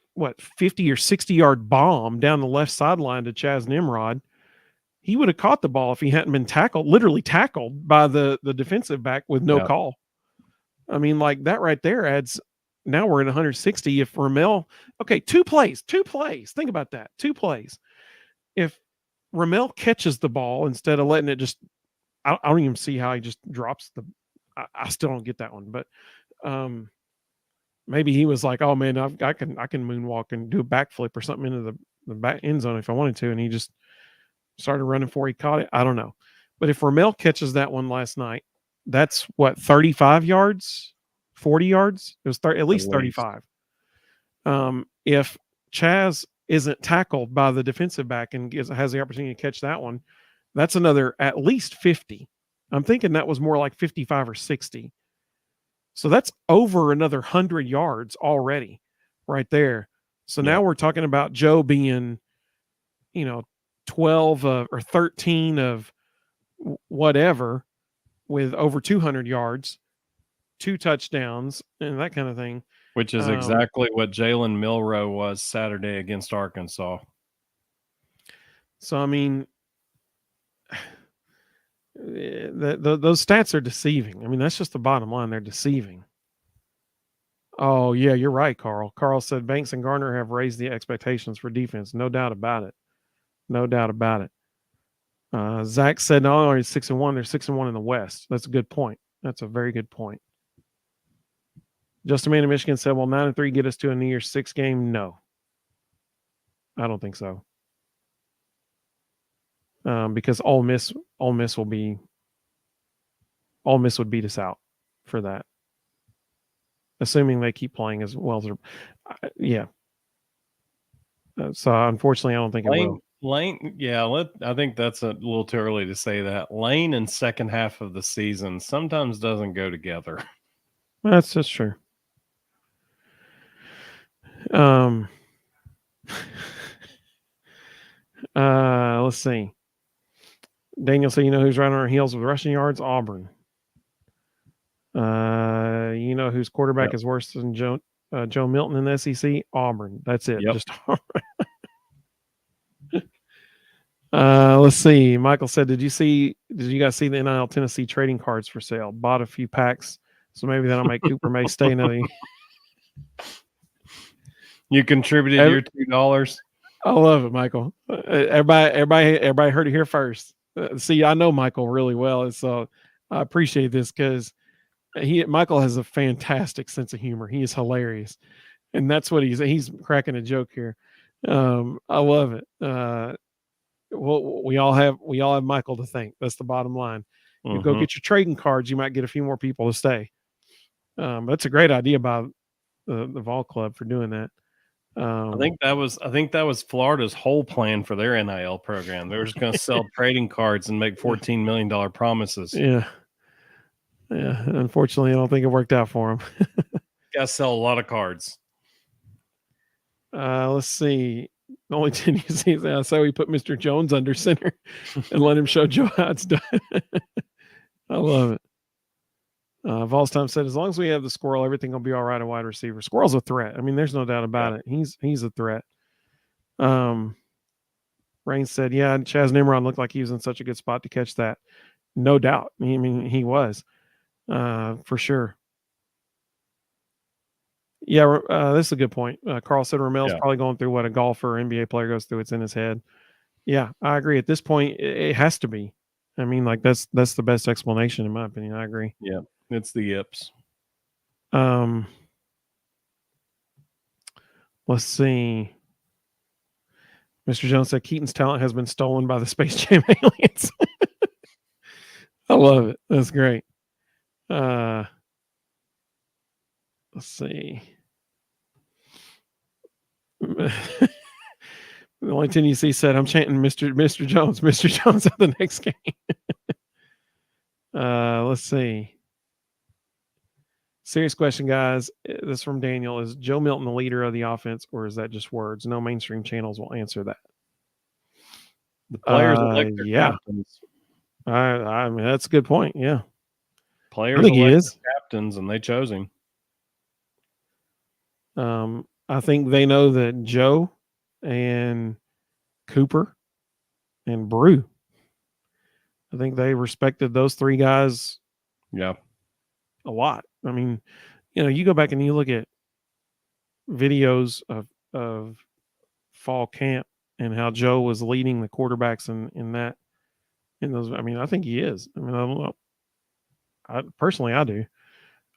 Speaker 1: 50 or 60 yard bomb down the left sideline to Chaz Nimrod. He would have caught the ball if he hadn't been literally tackled by the defensive back with no call. I mean, like that right there adds. Now we're at 160. If Ramel, okay, two plays. Think about that. 2 plays. If Ramel catches the ball instead of letting it just, I don't even see how he just drops I still don't get that one. But maybe he was like, oh man, I can moonwalk and do a backflip or something into the back end zone if I wanted to. And he just started running before he caught it. I don't know. But if Ramel catches that one last night, that's 35 yards? 40 yards. It was at least 35. If Chaz isn't tackled by the defensive back and has the opportunity to catch that one, that's another at least 50. I'm thinking that was more like 55 or 60. So that's over another 100 yards already right there. So now we're talking about Joe being, 12 or 13 of whatever with over 200 yards. 2 touchdowns and that kind of thing.
Speaker 2: Which is exactly what Jalen Milroe was Saturday against Arkansas.
Speaker 1: So, I mean, those stats are deceiving. I mean, that's just the bottom line. They're deceiving. Oh, yeah, you're right, Carl. Carl said Banks and Garner have raised the expectations for defense. No doubt about it. No doubt about it. Zach said not only 6-1, they're 6-1 in the West. That's a good point. That's a very good point. Justin Man in Michigan said, "Will 9-3 get us to a New Year's 6 game?" No, I don't think so. Because Ole Miss would beat us out for that, assuming they keep playing as well as yeah. So unfortunately, I don't think it will.
Speaker 2: Lane, yeah, I think that's a little too early to say that. Lane and second half of the season sometimes doesn't go together.
Speaker 1: That's true. Let's see. Daniel said, who's right on our heels with rushing yards? Auburn. Whose quarterback is worse than Joe Milton in the SEC? Auburn. That's it. Just Auburn. Let's see. Michael said, did you guys see the NIL Tennessee trading cards for sale? Bought a few packs, so maybe that'll make Cooper May stay another year.
Speaker 2: You contributed your $2.
Speaker 1: I love it, Michael. Everybody heard it here first. See, I know Michael really well, and so I appreciate this because Michael has a fantastic sense of humor. He is hilarious, and that's what he's cracking a joke here. I love it. Well, we all have Michael to thank. That's the bottom line. You go get your trading cards, you might get a few more people to stay. That's a great idea by the Vol Club for doing that.
Speaker 2: I think that was Florida's whole plan for their NIL program. They were just going to sell trading cards and make $14 million promises.
Speaker 1: Yeah. Unfortunately, I don't think it worked out for them.
Speaker 2: Got to sell a lot of cards.
Speaker 1: Let's see. The only 10 you see is that's how we put Mr. Jones under center and let him show Joe how it's done. I love it. Vols Time said, as long as we have the squirrel, everything will be all right at wide receiver. Squirrel's a threat. I mean, there's no doubt about it. He's a threat. Rain said, yeah, Chaz Nimrod looked like he was in such a good spot to catch that. No doubt. I mean, he was, for sure. Yeah, this is a good point. Carl said Ramel's probably going through what a golfer or NBA player goes through. It's in his head. Yeah, I agree. At this point, it has to be. I mean, like that's the best explanation in my opinion. I agree.
Speaker 2: Yeah, it's the yips.
Speaker 1: Let's see. Mr. Jones said Keaton's talent has been stolen by the Space Jam aliens. I love it. That's great. Let's see. The only thing you see said, I'm chanting Mr. Jones at the next game. Let's see. Serious question, guys. This is from Daniel. Is Joe Milton the leader of the offense, or is that just words? No mainstream channels will answer that.
Speaker 2: The players elect their captains.
Speaker 1: I mean, that's a good point. Yeah.
Speaker 2: Players elect their captains, and they chose him.
Speaker 1: I think they know that Joe and Cooper and Brew, I think they respected those three guys.
Speaker 2: Yeah.
Speaker 1: A lot. I mean, you go back and you look at videos of fall camp and how Joe was leading the quarterbacks in those. I mean, I think he is. I mean, I don't know. I do.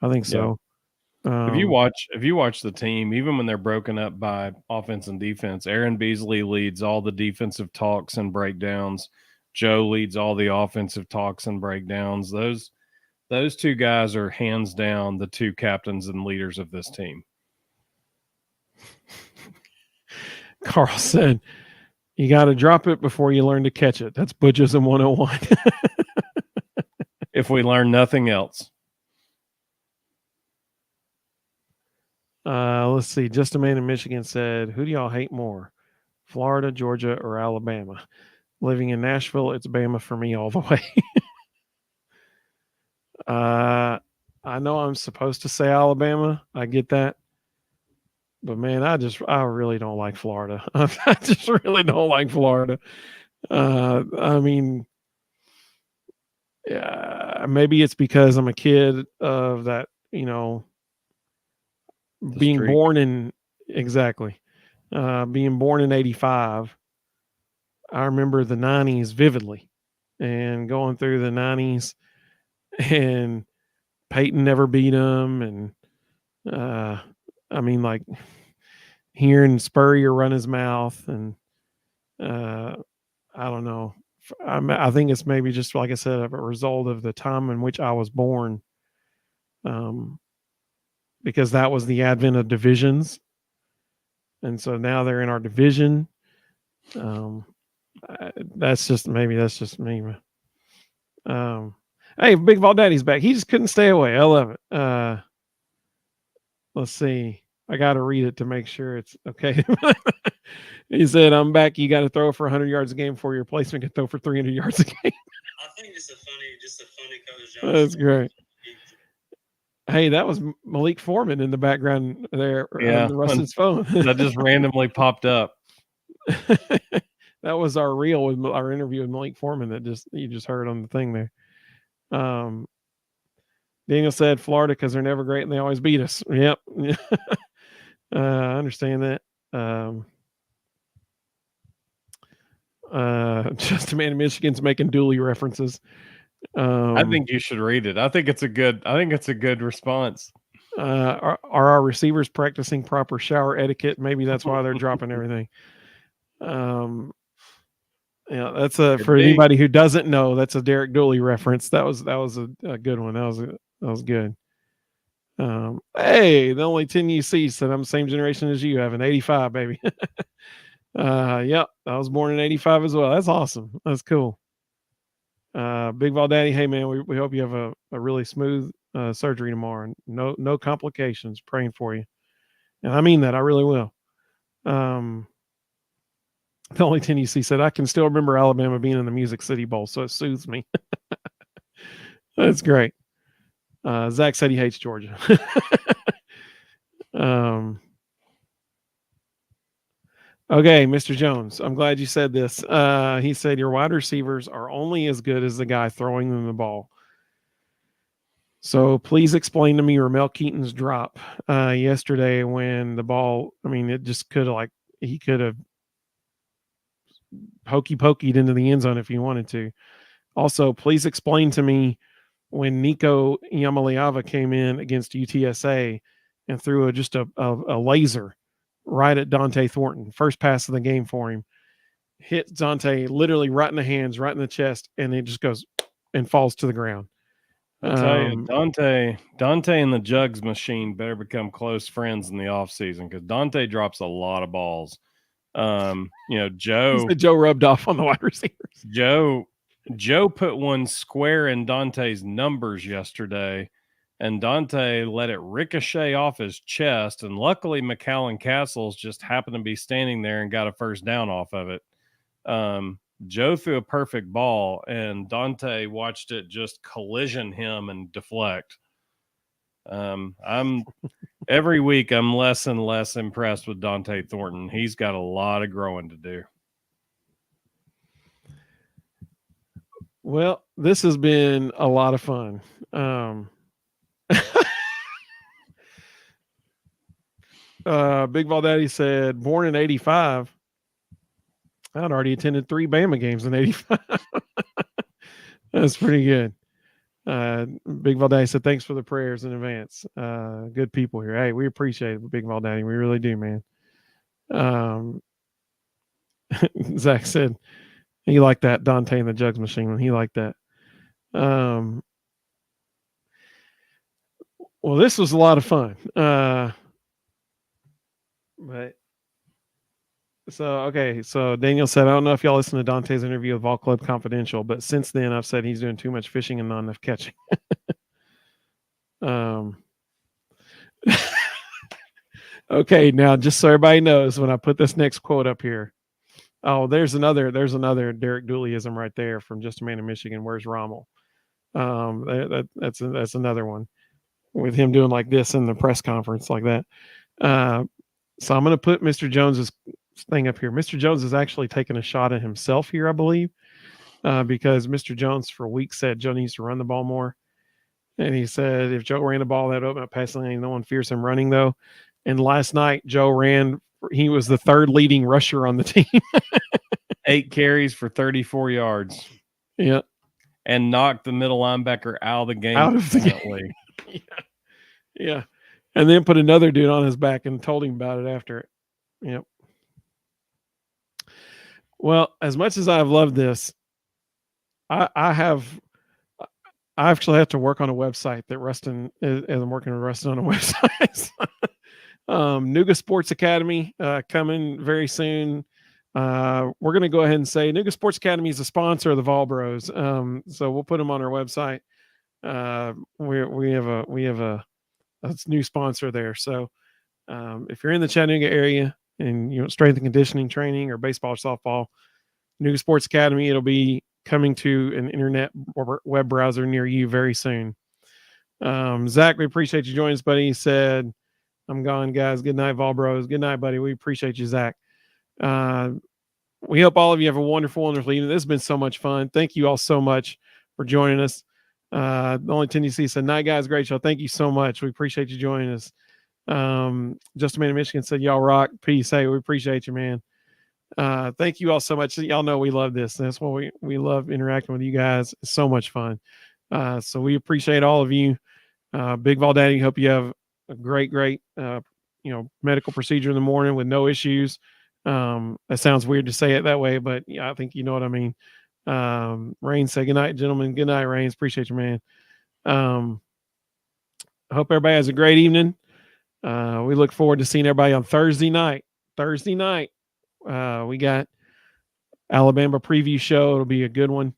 Speaker 1: I think so.
Speaker 2: If you watch the team, even when they're broken up by offense and defense, Aaron Beasley leads all the defensive talks and breakdowns. Joe leads all the offensive talks and breakdowns. Those two guys are hands down the two captains and leaders of this team.
Speaker 1: Carl said, you got to drop it before you learn to catch it. That's Butchism 101.
Speaker 2: If we learn nothing else.
Speaker 1: Let's see. Just a Man in Michigan said, who do y'all hate more, Florida, Georgia, or Alabama? Living in Nashville, it's Bama for me all the way. I know I'm supposed to say Alabama. I get that. But man, I really don't like Florida. I just really don't like Florida. I mean, maybe it's because I'm a kid of that, being born in being born in 85. I remember the 90s vividly and going through the 90s, and Peyton never beat him. And I mean, like hearing Spurrier run his mouth, and I don't know. I think it's maybe just, like I said, a result of the time in which I was born. Because that was the advent of divisions. And so now they're in our division. That's just me. Hey, Big Vol Daddy's back. He just couldn't stay away. I love it. Let's see. I got to read it to make sure it's okay. He said, I'm back. You got to throw for 100 yards a game before your replacement can throw for 300 yards a game.
Speaker 3: I think just a funny Coach
Speaker 1: That's great. Hey, that was Malik Foreman in the background there on Rustin's phone.
Speaker 2: That just randomly popped up.
Speaker 1: That was our reel with our interview with Malik Foreman that you just heard on the thing there. Daniel said Florida because they're never great and they always beat us. Yep. I understand that. Just a Man in Michigan's making Dooley references.
Speaker 2: I think you should read it. I think it's a good response.
Speaker 1: Are our receivers practicing proper shower etiquette? Maybe that's why they're dropping everything. That's for anybody who doesn't know, that's a Derek Dooley reference. That was a good one. That was good. Hey, the only 10 you see said I'm the same generation as you, have an 85, baby. Yep, I was born in 85 as well. That's awesome. That's cool. Big Vol Daddy, hey man, we hope you have a really smooth surgery tomorrow. No complications. Praying for you, and I mean that. I really will. The only 10 you see said, I can still remember Alabama being in the Music City Bowl, so it soothes me. That's great. Zach said he hates Georgia. Okay, Mr. Jones, I'm glad you said this. He said your wide receivers are only as good as the guy throwing them the ball. So please explain to me Ramel Keaton's drop yesterday when the ball, I mean, it just could have he could have hokey pokeyed into the end zone if he wanted to. Also, please explain to me when Nico Yamaliava came in against UTSA and threw just a laser right at Dante Thornton, first pass of the game for him, hit Dante literally right in the hands, right in the chest, and it just goes and falls to the ground.
Speaker 2: I tell you, Dante and the Jugs machine better become close friends in the offseason because Dante drops a lot of balls. Joe
Speaker 1: rubbed off on the wide receivers.
Speaker 2: Joe put one square in Dante's numbers yesterday, and Dante let it ricochet off his chest. And luckily, McAllen Castles just happened to be standing there and got a first down off of it. Joe threw a perfect ball, and Dante watched it just collision him and deflect. Every week I'm less and less impressed with Dante Thornton. He's got a lot of growing to do.
Speaker 1: Well, this has been a lot of fun. Big Ball Daddy said, born in 85. I'd already attended 3 Bama games in 85. That's pretty good. Big Ball Daddy said, thanks for the prayers in advance. Good people here. Hey, we appreciate it, Big Ball Daddy. We really do, man. Zach said he liked that Dante and the Jugs machine. He liked that. Well, this was a lot of fun. So Daniel said, I don't know if y'all listened to Dante's interview with Vol Club Confidential, but since then I've said he's doing too much fishing and not enough catching. Okay, now just so everybody knows, when I put this next quote up here, there's another Derek Dooleyism right there from Just a Man in Michigan. Where's Rommel? That's another one with him doing like this in the press conference like that. So I'm going to put Mr. Jones's thing up here. Mr. Jones is actually taking a shot at himself here, I believe, because Mr. Jones for weeks said Joe needs to run the ball more. And he said if Joe ran the ball, that open up passing lane, no one fears him running, though. And last night, Joe ran. He was the 3rd leading rusher on the team.
Speaker 2: 8 carries for 34 yards.
Speaker 1: Yeah.
Speaker 2: And knocked the middle linebacker out of the game.
Speaker 1: Yeah. And then put another dude on his back and told him about it after it. Yep. Well, as much as I've loved this, I actually have to work on a website that Rustin is. I'm working with Rustin on a website. Nuga Sports Academy coming very soon. We're going to go ahead and say Nuga Sports Academy is a sponsor of the Vol Bros. So we'll put them on our website. We have a new sponsor there. So if you're in the Chattanooga area and you want strength and conditioning training or baseball or softball, Nuga Sports Academy, it'll be coming to an internet web browser near you very soon. Zach, we appreciate you joining us, buddy. He said, I'm gone, guys. Good night, Vol Bros. Good night, buddy. We appreciate you, Zach. We hope all of you have a wonderful, wonderful evening. This has been so much fun. Thank you all so much for joining us. The only Tennessee said, night, guys. Great show. Thank you so much. We appreciate you joining us. Just a Man in Michigan said, y'all rock. Peace. Hey, we appreciate you, man. Thank you all so much. Y'all know we love this. That's why we love interacting with you guys. It's so much fun. So we appreciate all of you. Big Vol Daddy, hope you have a great medical procedure in the morning with no issues. That sounds weird to say it that way, but yeah, I think you know what I mean. Rain said, good night, gentlemen. Good night, Rains. Appreciate you, man. I hope everybody has a great evening. We look forward to seeing everybody on Thursday night. We got Alabama preview show. It'll be a good one.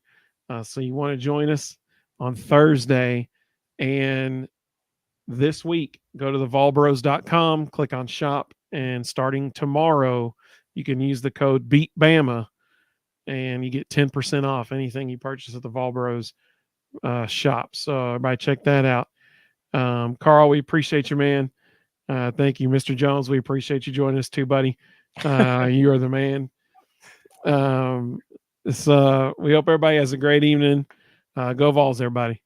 Speaker 1: So you want to join us on Thursday. And this week, go to thevolbros.com, click on shop, and starting tomorrow, you can use the code BEATBAMA and you get 10% off anything you purchase at the Vol Bros shop. So everybody check that out. Carl, we appreciate you, man. Thank you, Mr. Jones. We appreciate you joining us too, buddy. You are the man. We hope everybody has a great evening. Go Vols, everybody.